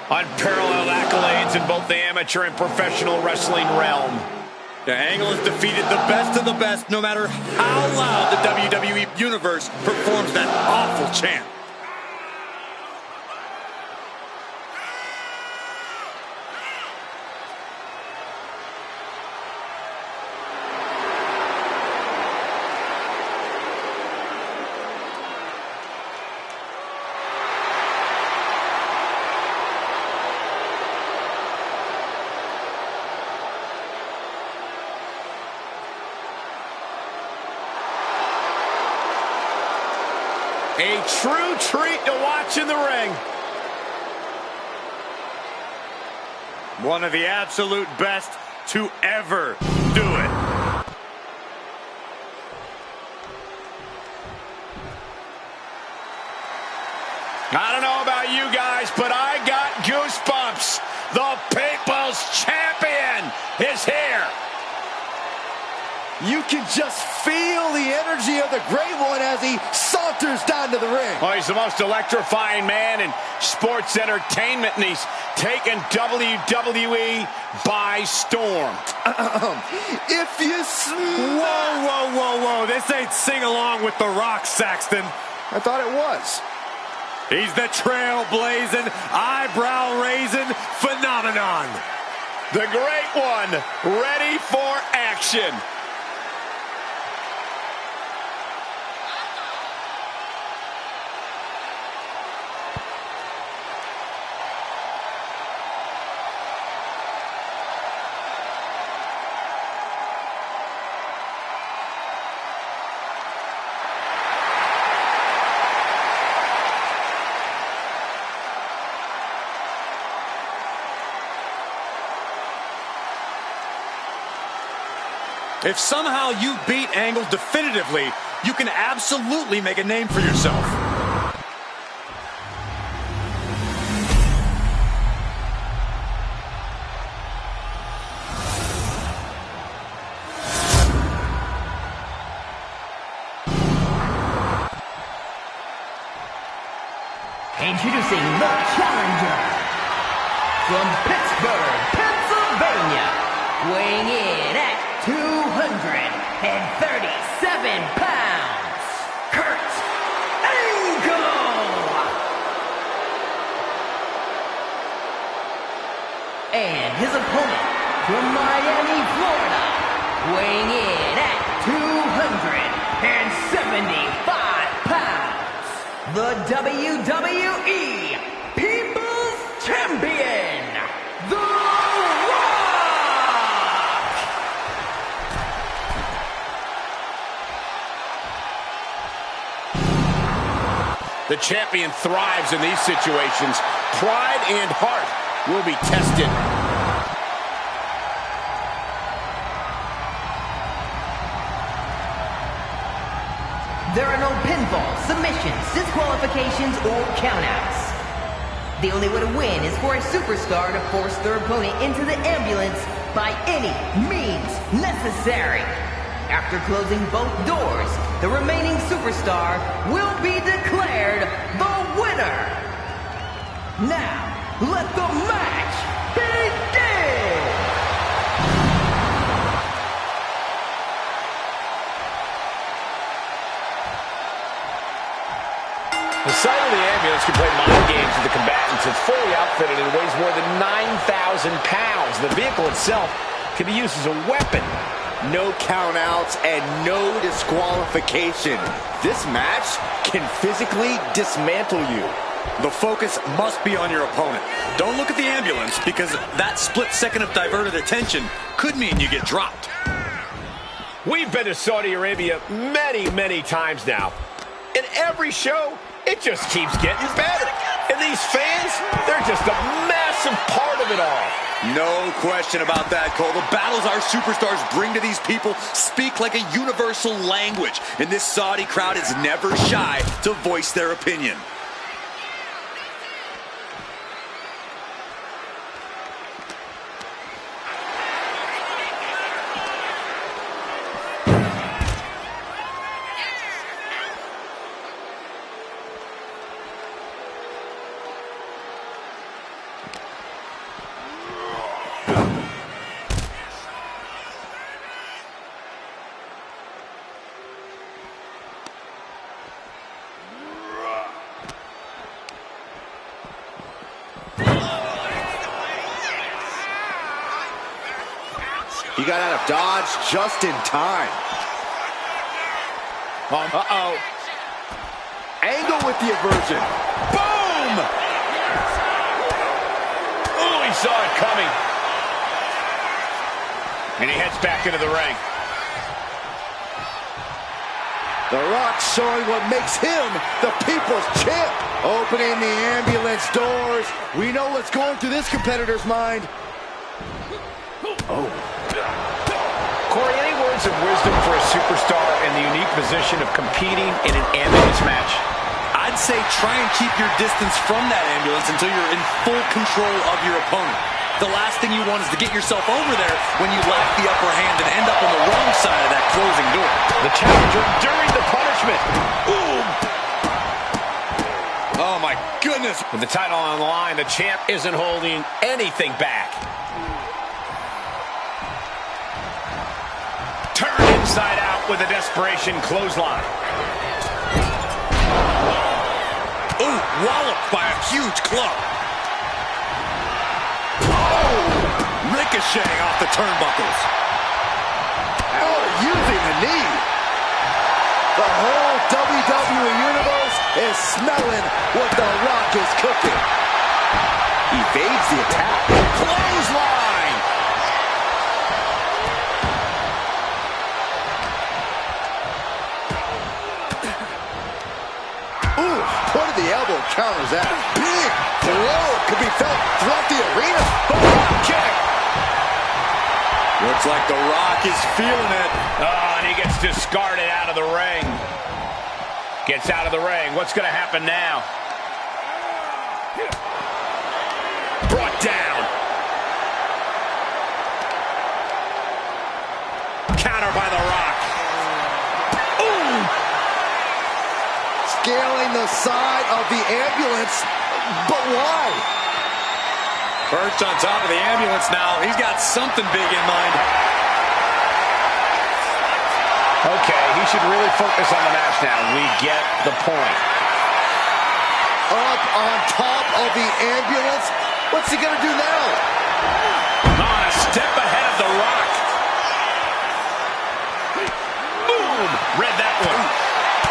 Unparalleled accolades in both the amateur and professional wrestling realm. The Angle has defeated the best of the best, no matter how loud the WWE Universe performs that awful chant. A true treat to watch in the ring. One of the absolute best to ever do it. I don't know about you guys, but I got goosebumps. The People's Champion is here. You can just feel the energy of the Great One as he saunters down to the ring. Oh, he's the most electrifying man in sports entertainment, and he's taken WWE by storm. If you smell... Whoa. This ain't sing along with The Rock, Saxton. I thought it was. He's the trailblazing, eyebrow-raising phenomenon. The Great One, ready for action. If somehow you beat Angle definitively, you can absolutely make a name for yourself. Introducing the challenger from Pittsburgh, Pennsylvania, weighing in at 237 pounds, Kurt Angle! And his opponent from Miami, Florida, weighing in at 275 pounds, the WWE People's Champion, The Rock! The champion thrives in these situations. Pride and heart will be tested. There are no pinfalls, submissions, disqualifications, or countouts. The only way to win is for a superstar to force their opponent into the ambulance by any means necessary. After closing both doors, the remaining superstar will be declared the winner. Now, let the match begin! The sight of the ambulance can play mind games with the combatants. It's fully outfitted and weighs more than 9,000 pounds. The vehicle itself can be used as a weapon. No countouts and no disqualification. This match can physically dismantle you. The focus must be on your opponent. Don't look at the ambulance, because that split second of diverted attention could mean you get dropped. We've been to Saudi Arabia many, many times now. In every show, it just keeps getting better. And these fans, they're just a massive part of it all. No question about that, Cole. The battles our superstars bring to these people speak like a universal language. And this Saudi crowd is never shy to voice their opinion. He got out of dodge just in time. Uh-oh. Angle with the aversion. Boom! Oh, he saw it coming. And he heads back into the ring. The Rock showing what makes him the people's champ. Opening the ambulance doors. We know what's going through this competitor's mind. Oh. Corey, any words of wisdom for a superstar in the unique position of competing in an ambulance match? I'd say try and keep your distance from that ambulance until you're in full control of your opponent. The last thing you want is to get yourself over there when you lack the upper hand and end up on the wrong side of that closing door. The challenger during the punishment. Ooh. Oh, my goodness. With the title on the line, the champ isn't holding anything back. Turn inside out with a desperation clothesline. Ooh, walloped by a huge club. Ricocheting off the turnbuckles. Oh, using the knee. The whole WWE Universe is smelling what The Rock is cooking. Evades the attack. Clothesline! Ooh, point of the elbow counters that. Big blow could be felt throughout the arena. The Rock kick. Looks like The Rock is feeling it. Oh, and he gets discarded out of the ring. Gets out of the ring. What's going to happen now? Brought down. Counter by The Rock. Ooh! Scaling the side of the ambulance, but why? Perched on top of the ambulance now. He's got something big in mind. Okay, he should really focus on the match now. We get the point. Up on top of the ambulance. What's he gonna do now? On a step ahead of The Rock. Boom! Read that one.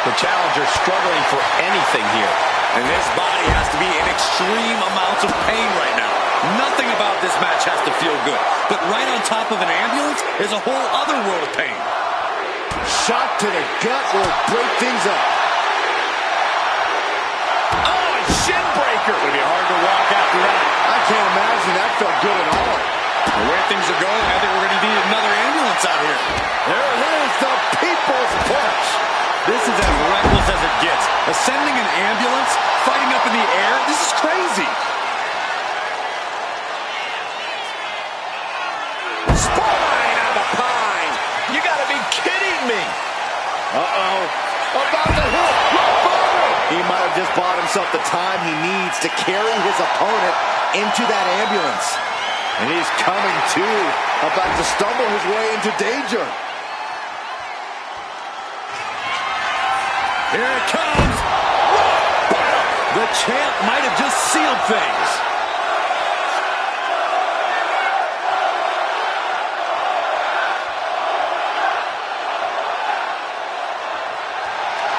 The challenger struggling for anything here. And his body has to be in extreme amounts of pain right now. Nothing about this match has to feel good. But right on top of an ambulance is a whole other world of pain. Shot to the gut will break things up. Oh, a shin breaker. It'll be hard to walk after that. I can't imagine that felt good at all. The way things are going, I think we're going to need another ambulance out here. There it is, the people's push. This is as reckless as it gets. Ascending an ambulance, fighting up in the air, this is crazy. Spine out of the pine. You got to be kidding me. Uh-oh. About to hit. He might have just bought himself the time he needs to carry his opponent into that ambulance. And he's coming to, about to stumble his way into danger. Here it comes. The champ might have just sealed things.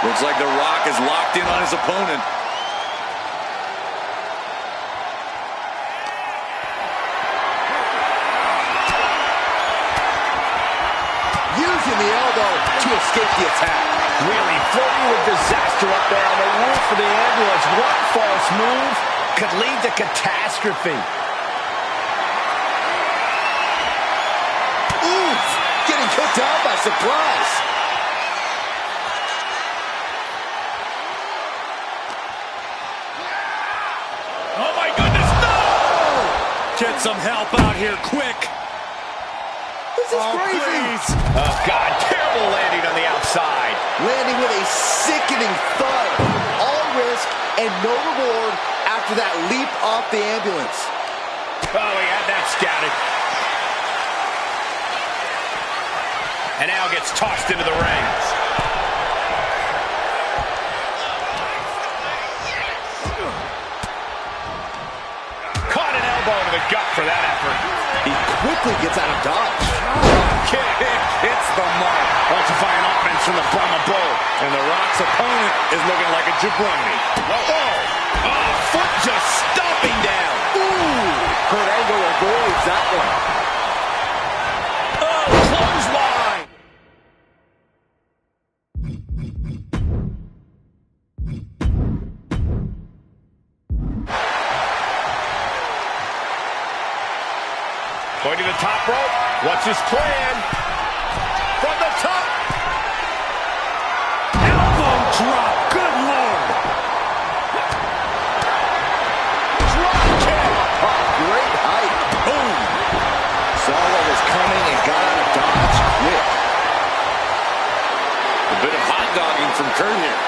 Looks like The Rock is locked in on his opponent. Using the elbow to escape the attack. Really flirting with disaster up there on the roof of the ambulance. One false move could lead to catastrophe. Oof! Getting kicked out by surprise. Oh my goodness, no! Get some help out here, quick. This is crazy. Oh God, terrible landing on the outside. Landing with a sickening thud. All risk and no reward after that leap off the ambulance. Oh, he had that scouted. And now gets tossed into the ring. Caught an elbow to the gut for that effort. He quickly gets out of dodge. Kick hits the mark. Ultifying offense from the Brahma Bull. And The Rock's opponent is looking like a jabroni. Oh, foot just stomping down. Ooh! Kurt Angle avoids that one. Oh, clothesline. Going to the top rope. What's his plan? From the top. Elbow drop. Good Lord. Drop kick. Oh, great height. Boom. Saw what was coming and got out of dodge quick. A bit of hot dogging from Kurt here.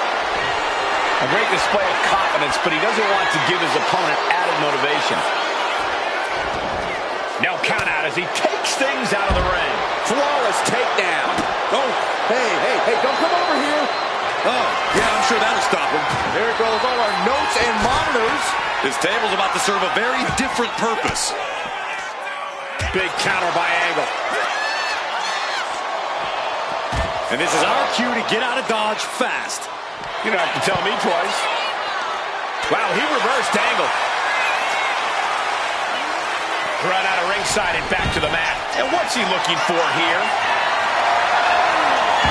A great display of confidence, but he doesn't want to give his opponent added motivation. No count out as he takes things out of the ring. Flawless takedown. Oh, Hey, don't come over here. oh, yeah, I'm sure that'll stop him. There goes all our notes and monitors. This table's about to serve a very different purpose. Big counter by Angle. And this is our cue to get out of dodge fast. You don't have to tell me twice. Wow, he reversed Angle. Run out of ringside and back to the mat. And what's he looking for here?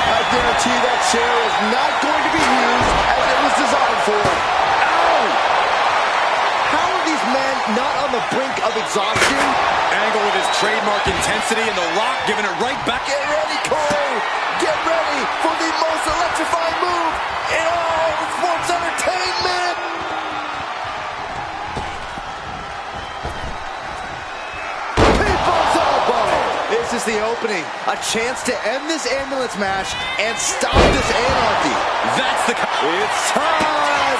I guarantee that chair is not going to be used as it was designed for. Ow! How are these men not on the brink of exhaustion? Angle with his trademark intensity, and The Rock giving it right back. Get ready, Corey! Get ready for the most electrifying move in all sports entertainment! People's elbow! This is the opening. A chance to end this ambulance match and stop this anarchy. That's the... It's time!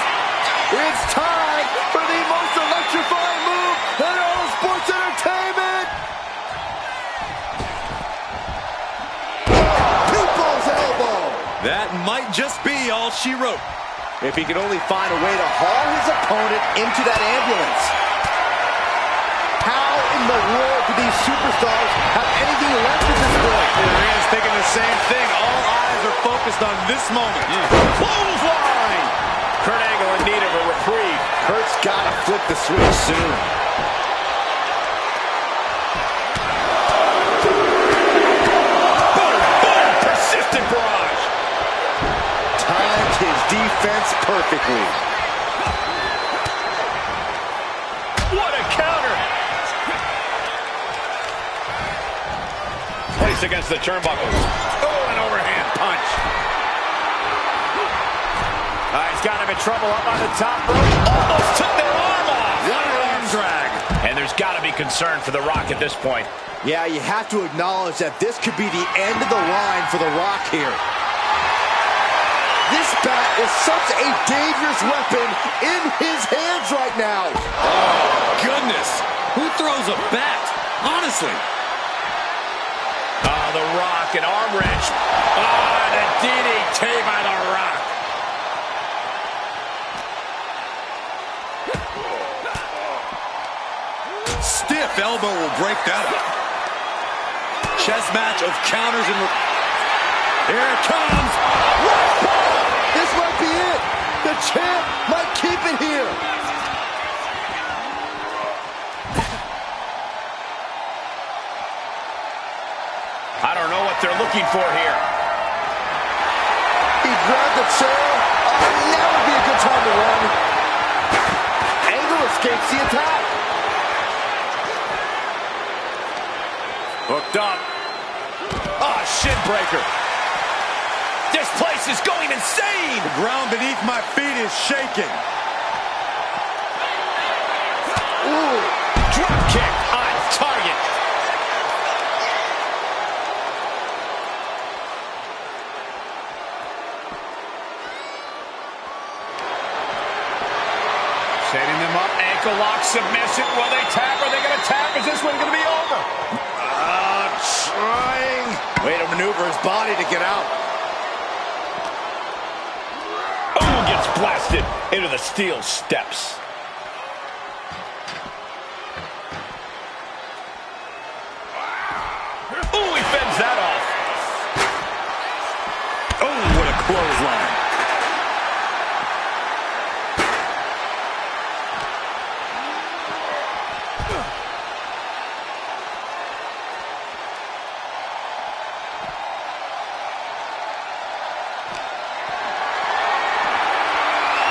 It's time for the most electrifying move in all sports entertainment! People's elbow! That might just be all she wrote. If he could only find a way to haul his opponent into that ambulance. How in the world do these superstars have anything left at this point? Maria's thinking the same thing. All eyes are focused on this moment. Clothesline! Kurt Angle in need of a reprieve. Kurt's gotta flip the switch soon. Boom, boom, persistent barrage. Timed his defense perfectly. What a counter. Placed against the turnbuckles. Oh, an overhand punch. He's got him in trouble up on the top rope. Almost took their arm off. What an arm drag. And there's got to be concern for The Rock at this point. Yeah, you have to acknowledge that this could be the end of the line for The Rock here. This bat is such a dangerous weapon in his hands right now. Oh, goodness. Who throws a bat? Honestly. Oh, The Rock, an arm wrench. Oh, the DDT by The Rock. Stiff elbow will break that up. Chess match of counters and... Here it comes. This might be it. The champ might keep it here. I don't know what they're looking for here. He grabbed the chair. Oh, now would be a good time to run. Angle escapes the attack. Hooked up. Oh, shin breaker. This place is going insane. The ground beneath my feet is shaking. Ooh, drop kick on target. Setting them up, ankle lock, submission. Will they tap? Are they going to tap? Is this one going to be over? Trying. Way to maneuver his body to get out. Oh, gets blasted into the steel steps. Oh, he fends that off. Oh, what a clothesline.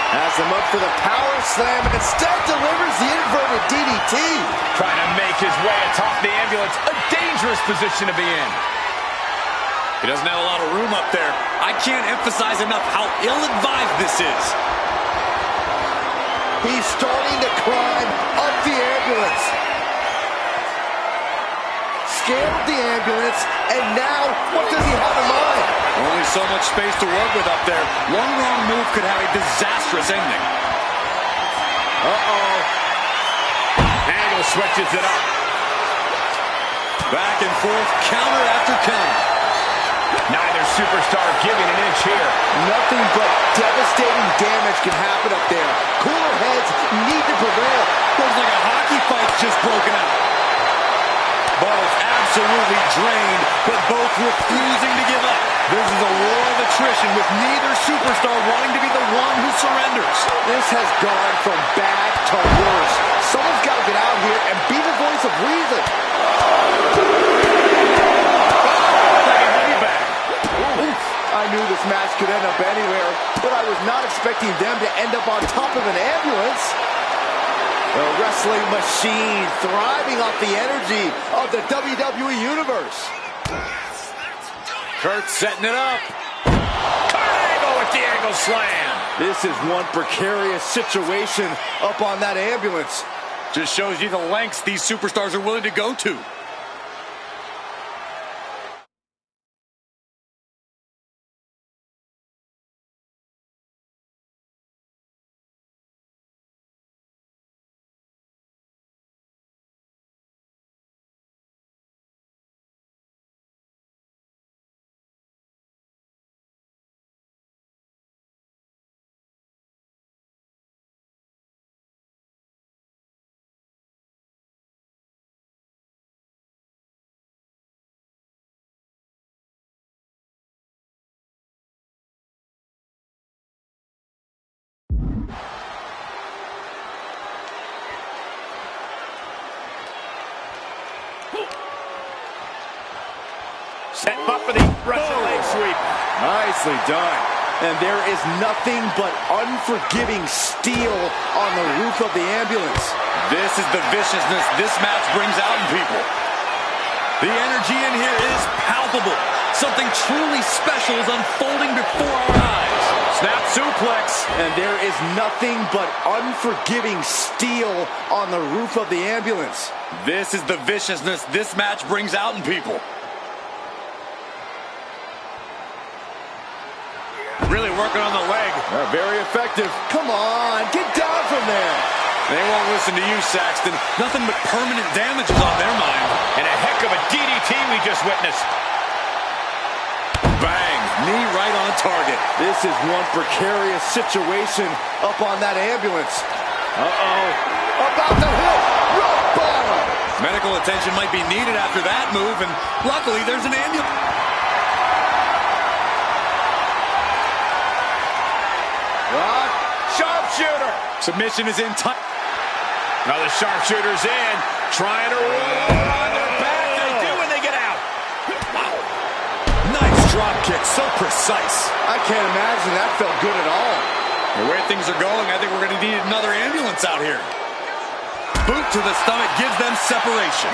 Has him up for the power slam and instead delivers the inverted DDT. Trying to make his way atop the ambulance. A dangerous position to be in. He doesn't have a lot of room up there. I can't emphasize enough how ill-advised this is. He's starting to climb up the ambulance. Scaled the ambulance, and now what does he have in mind? Only so much space to work with up there. One wrong move could have a disastrous ending. Uh-oh. Angle switches it up. Back and forth, counter after counter. Neither superstar giving an inch here. Nothing but devastating damage can happen up there. Cooler heads need to prevail. Looks like a hockey fight's just broken out. Both absolutely drained, but both refusing to give up. This is a war of attrition with neither superstar wanting to be the one who surrenders. This has gone from bad to worse. Someone's got to get out here and be the voice of reason. I knew this match could end up anywhere, but I was not expecting them to end up on top of an ambulance. The wrestling machine thriving off the energy of the WWE Universe. Kurt setting it up. Kurt Angle with the angle slam. This is one precarious situation up on that ambulance. Just shows you the lengths these superstars are willing to go to. Setting up for the Russian leg sweep. Nicely done. And there is nothing but unforgiving steel on the roof of the ambulance. This is the viciousness this match brings out in people. The energy in here is palpable. Something truly special is unfolding before our eyes. Snap suplex. And there is nothing but unforgiving steel on the roof of the ambulance. This is the viciousness this match brings out in people. Really working on the leg. Very effective. Come on, get down from there. They won't listen to you, Saxton. Nothing but permanent damage is on their mind. And a heck of a DDT we just witnessed. Bang! Knee right on target. This is one precarious situation up on that ambulance. Uh-oh. About to hit rock bottom. Medical attention might be needed after that move, and luckily there's an ambulance. Rock, sharpshooter. Submission is in time. Now the sharpshooter's in, trying to roll on their back. They do when they get out. Wow. Nice drop kick, so precise. I can't imagine that felt good at all. The way things are going, I think we're going to need another ambulance out here. Boot to the stomach gives them separation.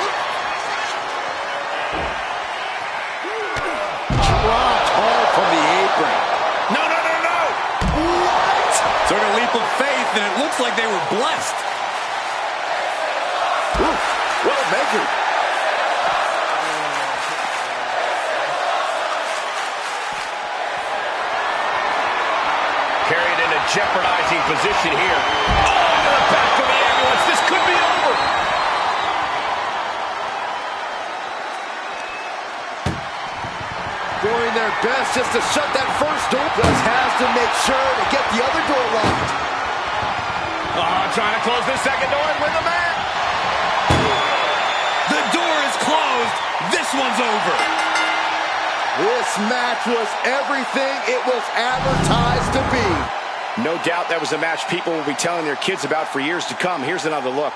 Dropped hard from the apron. No, no, no, no. What? Took a leap of faith, and it looks like they were blessed. Ooh, well measured. Carried in a jeopardizing position here. Oh, into the back of the ambulance. This could be over. Doing their best just to shut that first door. Just has to make sure to get the other door locked. Trying to close this second door and win the match. The door is closed. This one's over. This match was everything it was advertised to be. No doubt that was a match people will be telling their kids about for years to come. Here's another look.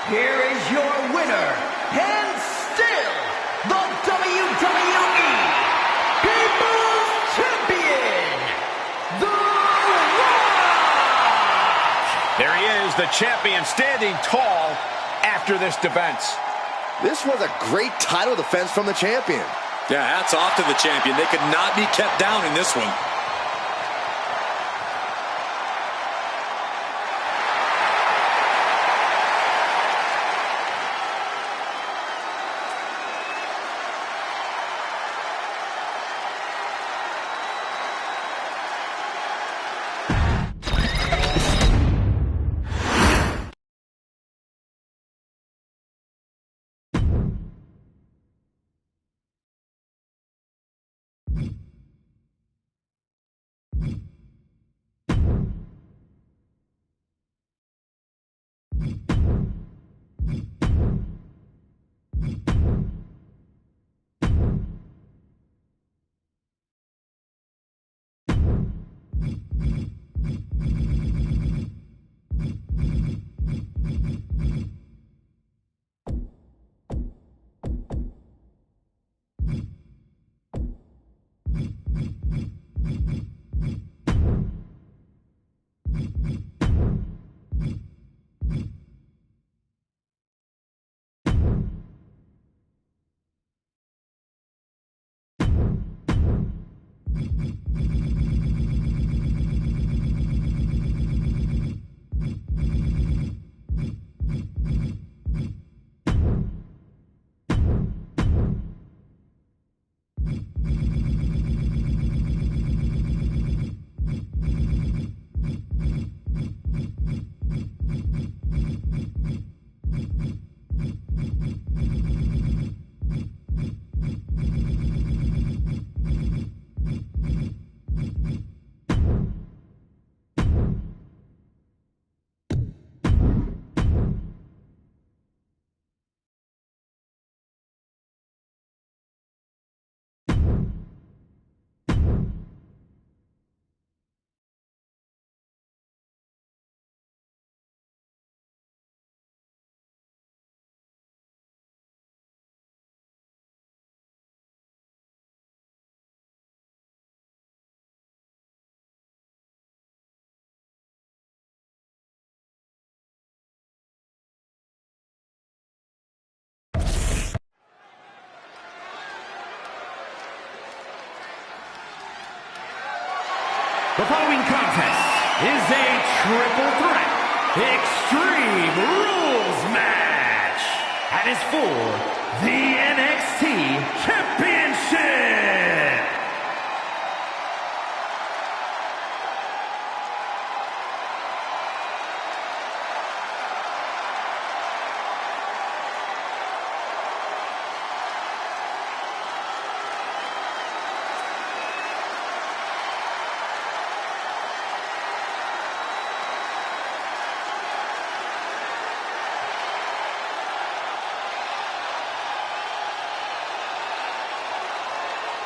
Here is your winner, and still the WWE People's Champion, The Rock! There he is, the champion, standing tall after this defense. This was a great title defense from the champion. Yeah, hats off to the champion. They could not be kept down in this one. The following contest is a triple threat Extreme Rules match and is for the NXT Championship.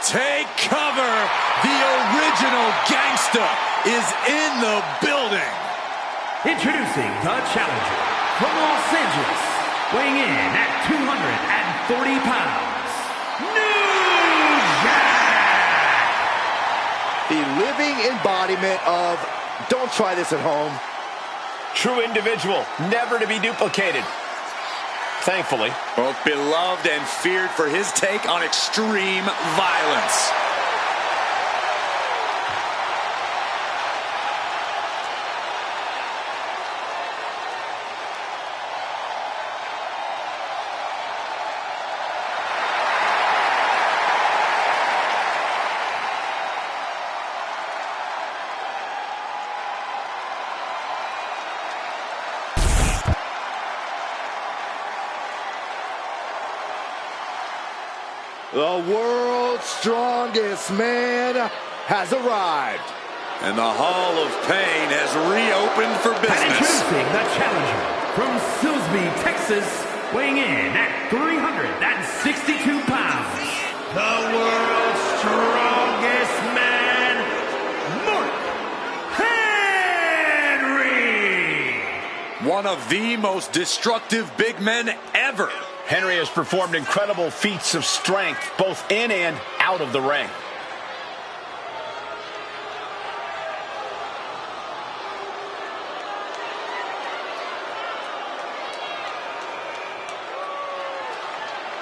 Take cover! The original gangsta is in the building! Introducing the challenger from Los Angeles, weighing in at 240 pounds, New Jack! The living embodiment of don't try this at home. True individual, never to be duplicated. Thankfully. Both beloved and feared for his take on extreme violence. The world's strongest man has arrived. And the Hall of Pain has reopened for And business. introducing the challenger from Silsbee, Texas, weighing in at 362 pounds, the world's strongest man, Mark Henry! One of the most destructive big men ever. Henry has performed incredible feats of strength, both in and out of the ring.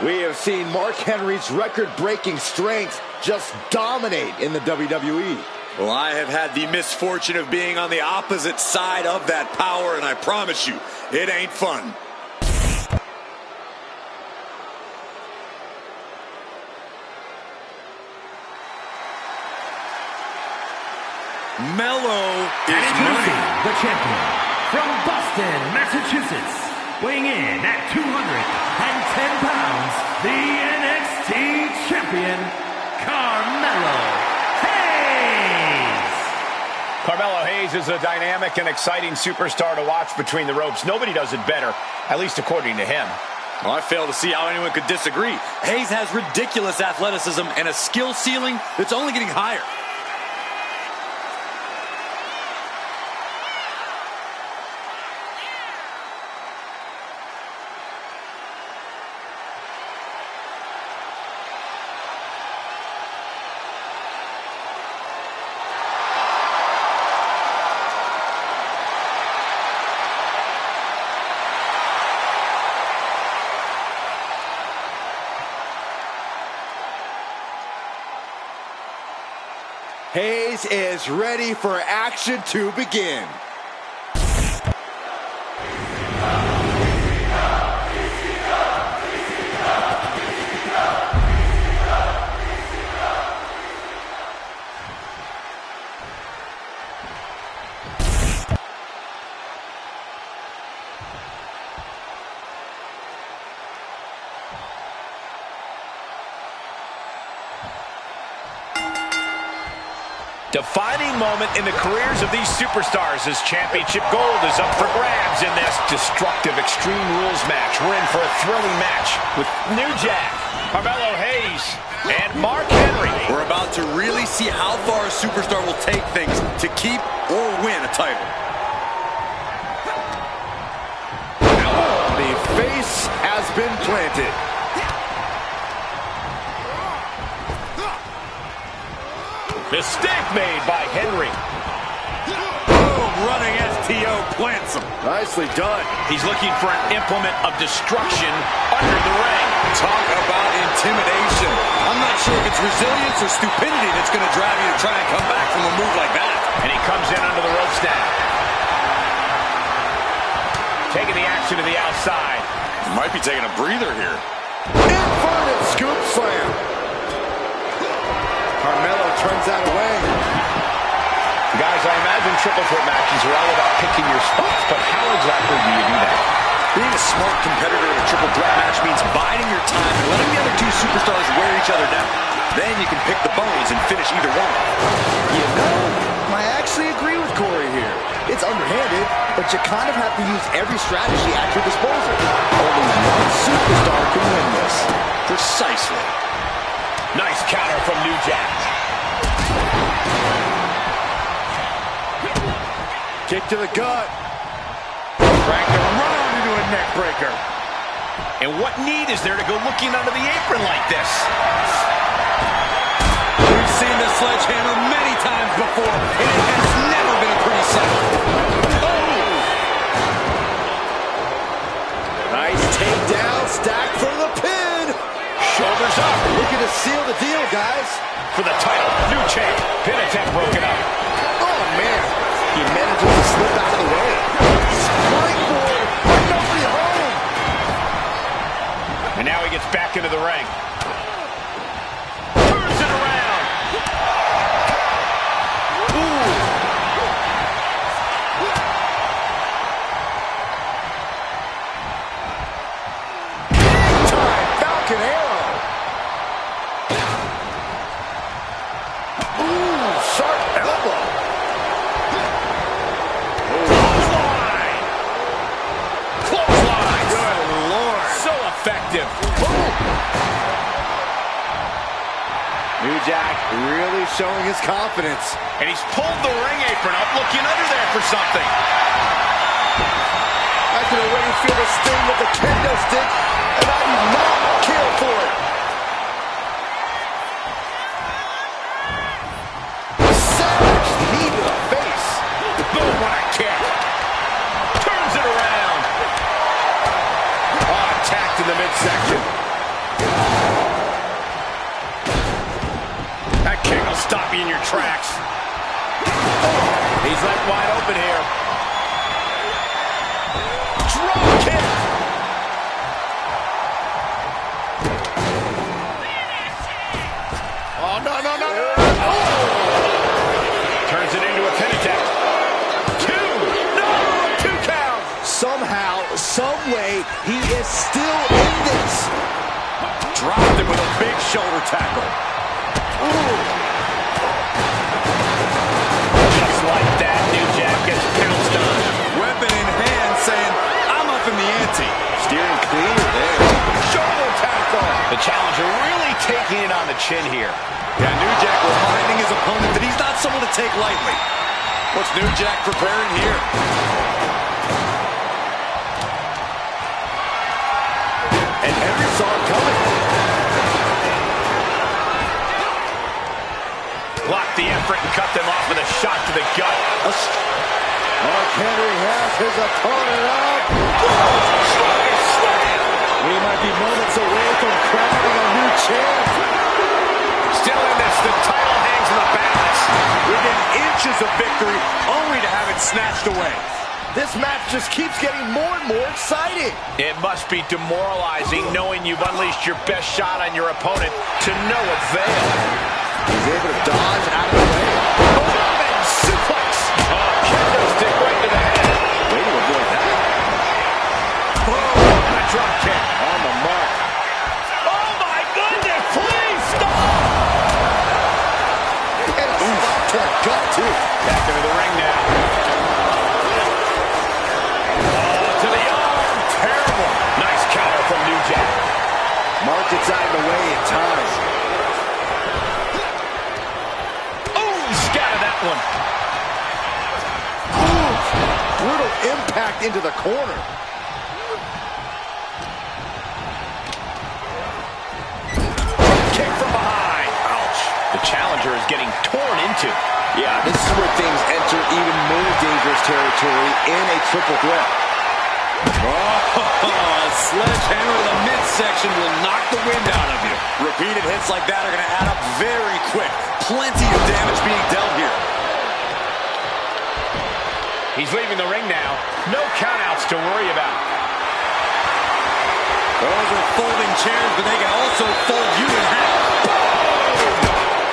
We have seen Mark Henry's record-breaking strength just dominate in the WWE. Well, I have had the misfortune of being on the opposite side of that power, and I promise you, it ain't fun. Mellow is Introducing money. the champion from Boston, Massachusetts, weighing in at 210 pounds, the NXT champion, Carmelo Hayes. Carmelo Hayes is a dynamic and exciting superstar to watch between the ropes. Nobody does it better, at least according to him. Well, I fail to see how anyone could disagree. Hayes has ridiculous athleticism and a skill ceiling that's only getting higher. Hayes is ready for action to begin. Defining moment in the careers of these superstars as championship gold is up for grabs in this destructive Extreme Rules match. We're in for a thrilling match with New Jack, Carmelo Hayes, and Mark Henry. We're about to really see how far a superstar will take things to keep or win a title. The face has been planted. Mistake made by Henry. Boom, running STO plants him. Nicely done. He's looking for an implement of destruction under the ring. Talk about intimidation. I'm not sure if it's resilience or stupidity that's going to drive you to try and come back from a move like that. And he comes in under the ropes now. Taking the action to the outside. Might be taking a breather here. Inverted scoop slam. Carmelo turns that away. Guys, I imagine triple threat matches are all about picking your spots, but how exactly do you do that? Being a smart competitor in a triple threat match means biding your time and letting the other two superstars wear each other down. Then you can pick the bones and finish either one. You know, I actually agree with Corey here. It's underhanded, but you kind of have to use every strategy at your disposal. Only one superstar can win this. Precisely. Nice counter from New Jack. Kick to the gut. Trying to run into a neck breaker. And what need is there to go looking under the apron like this? We've seen this sledgehammer many times before, and it has never been a pretty sight. Oh! Nice takedown, stacked for the pin. Shoulders up. Looking to seal the deal, guys. For the title, new champ. Pin attempt broken up. Oh, man. He manages to slip out of the way. Springboard. Nobody home. And now he gets back into the ring. Turns it around. Ooh. Time Falcon Arrow. Ooh, sharp elbow. Clothesline. Clothesline. Good Lord. So effective. New Jack really showing his confidence. And he's pulled the ring apron up, looking under there for something. I can already feel the sting of the kendo stick, and I do not care for it. Savage knee to the face. Boom, what a kick. Turns it around. Oh, attacked in the midsection. That kick will stop you in your tracks. He's left wide open here. Drop kick. Oh, no, no, no, no. Oh. Turns it into a pin attempt. Two count. Somehow, some way, he is still in this. Dropped him with a big shoulder tackle. Ooh. Just like that, New Jack gets pounced on. Weapon in hand saying, I'm up in the ante. Steering clear there. Shoulder tackle. The challenger really taking it on the chin here. Yeah, New Jack reminding his opponent that he's not someone to take lightly. What's New Jack preparing here? And Henry saw it coming. Blocked the effort and cut them off with a shot to the gut. Mark Henry has his opponent up. We might be moments away from crowning a new champ. Still in this, the title hangs in the balance. Within inches of victory, only to have it snatched away. This match just keeps getting more and more exciting. It must be demoralizing knowing you've unleashed your best shot on your opponent to no avail. He's able to dodge out of the way. German suplex. Oh, kendo stick right to the head. Way to avoid that. Oh, a drop kick. On the mark. Oh, my goodness. Please stop. And a spot to the gut, too. Back into the ring now. Oh, to the arm. Terrible. Nice counter from New Jack. Mark gets out of the way in time. Oh, he scattered that one. Ooh, brutal impact into the corner. Kick from behind. Ouch. The challenger is getting torn into. Yeah, this is where things enter even more dangerous territory in a triple threat. Oh, a sledgehammer to the midsection will knock the wind out of you. Repeated hits like that are going to add up very quick. Plenty of damage being dealt here. He's leaving the ring now. No countouts to worry about. Those are folding chairs, but they can also fold you in half.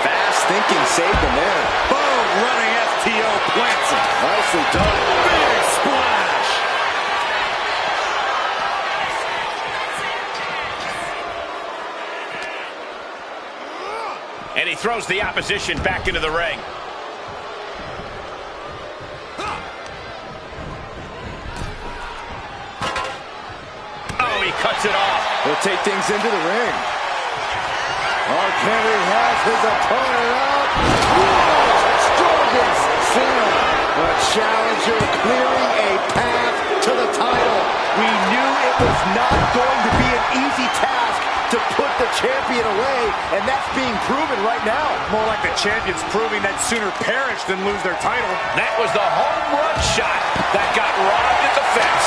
Fast thinking saved him there. Boom, running FTO plants him. Nicely done. Big splash. And he throws the opposition back into the ring. Oh, he cuts it off. He'll take things into the ring. Mark Henry has his opponent up. World's strongest slam. The challenger clearing a path to the title. We knew it was not going to be an easy task to put the champion away, and that's being proven right now. More like the champions proving that sooner perish than lose their title. That was the home run shot that got robbed at the fence.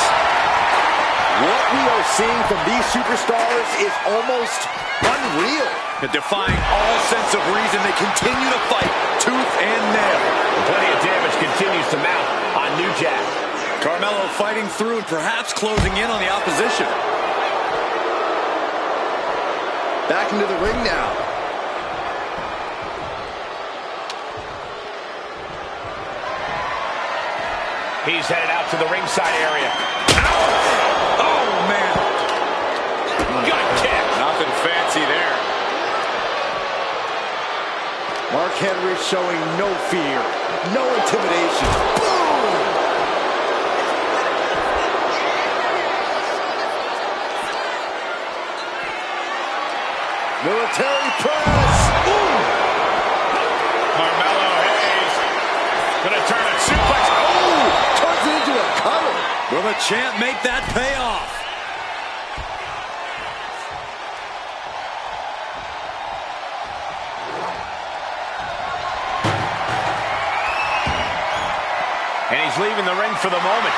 What we are seeing from these superstars is almost unreal. Defying all sense of reason, they continue to fight tooth and nail. Plenty of damage continues to mount on New Jack. Carmelo fighting through and perhaps closing in on the opposition. Back into the ring now. He's headed out to the ringside area. Oh, man. Good kick. Nothing fancy there. Mark Henry showing no fear, no intimidation. Boom! Military press. Ooh! Carmelo Hayes gonna turn a suplex. Oh! Turns it into a cutter. Will the champ make that pay off? And he's leaving the ring for the moment.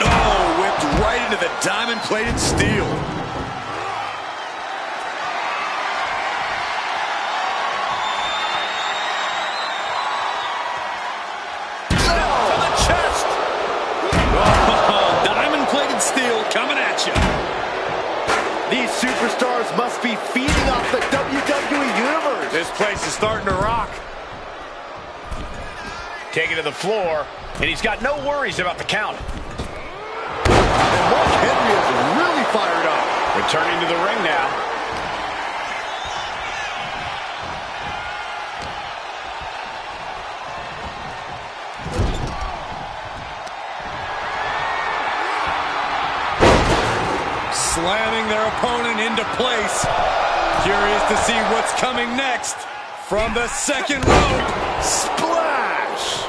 Oh, whipped right into the diamond-plated steel. To the chest. Oh, diamond-plated steel coming at you. These superstars must be feeding off the WWE Universe. This place is starting to rock. Taken to the floor, and he's got no worries about the count. And Mark Henry is really fired up. Returning to the ring now. Slamming their opponent into place. Curious to see what's coming next from the second rope. Splash!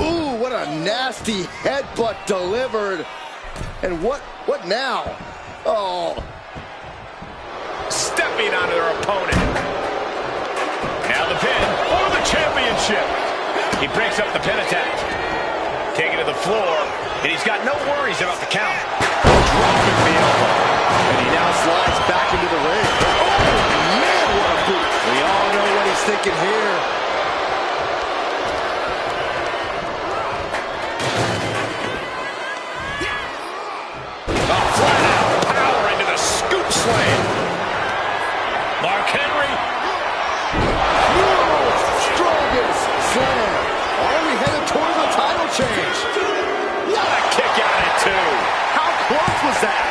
Ooh, what a nasty headbutt delivered. And what now? Oh. Stepping onto their opponent. Now the pin for the championship. He breaks up the pin attack. Taken to the floor, and he's got no worries about the count. Dropping the elbow. And he now slides back into the ring. Oh, man, what a boot. We all know what he's thinking here. Flat out power into the scoop slam. Mark Henry. World's strongest was that?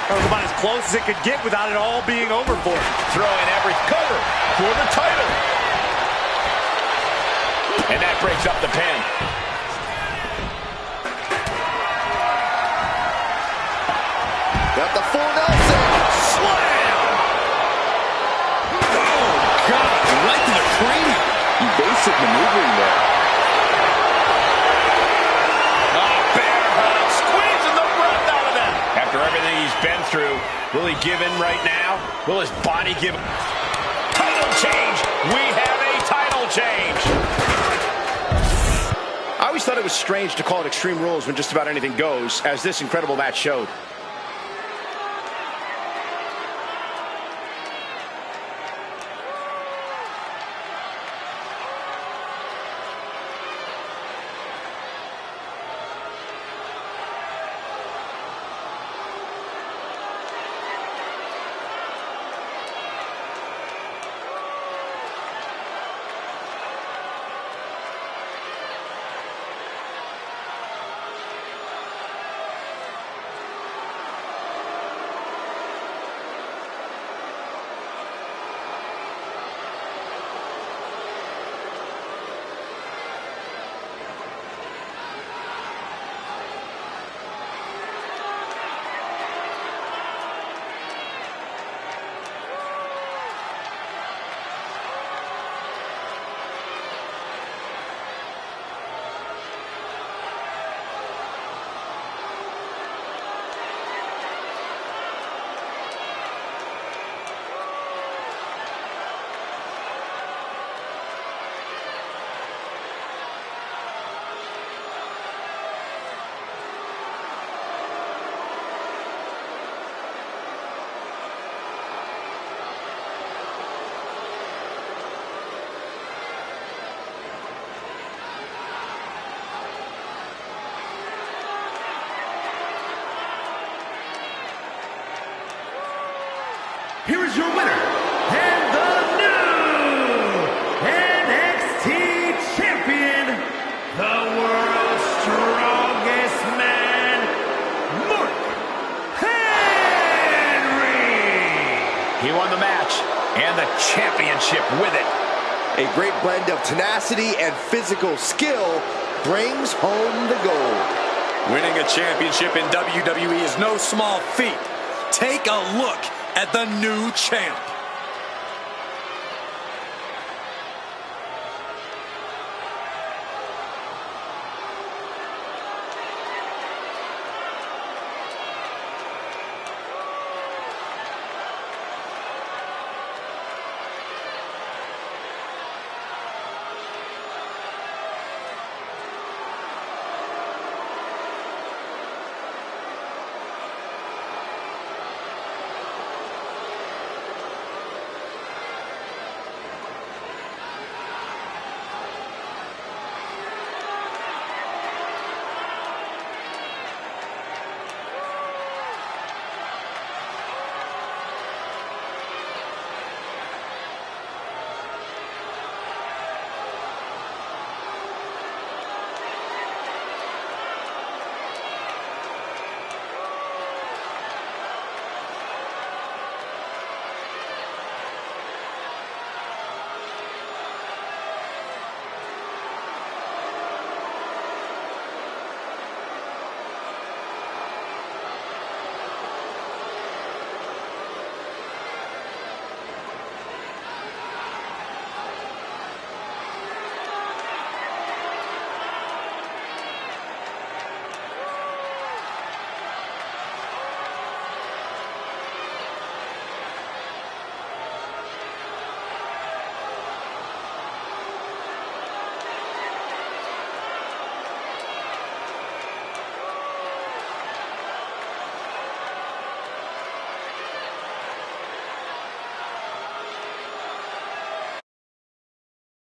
That was about as close as it could get without it all being over for him. Throwing every cover for the title. And that breaks up the pin. Got the full Nelson. Slam! Oh, God, right to the cranium. Basic maneuvering there. Bear hug, squeezing the breath out of him. After everything he's been through, will he give in right now? Will his body give? Title change. We have a title change. I always thought it was strange to call it Extreme Rules when just about anything goes, as this incredible match showed. Here is your winner, and the new NXT champion, the world's strongest man, Mark Henry. He won the match and the championship with it. A great blend of tenacity and physical skill brings home the gold. Winning a championship in WWE is no small feat. Take a look at the new champ.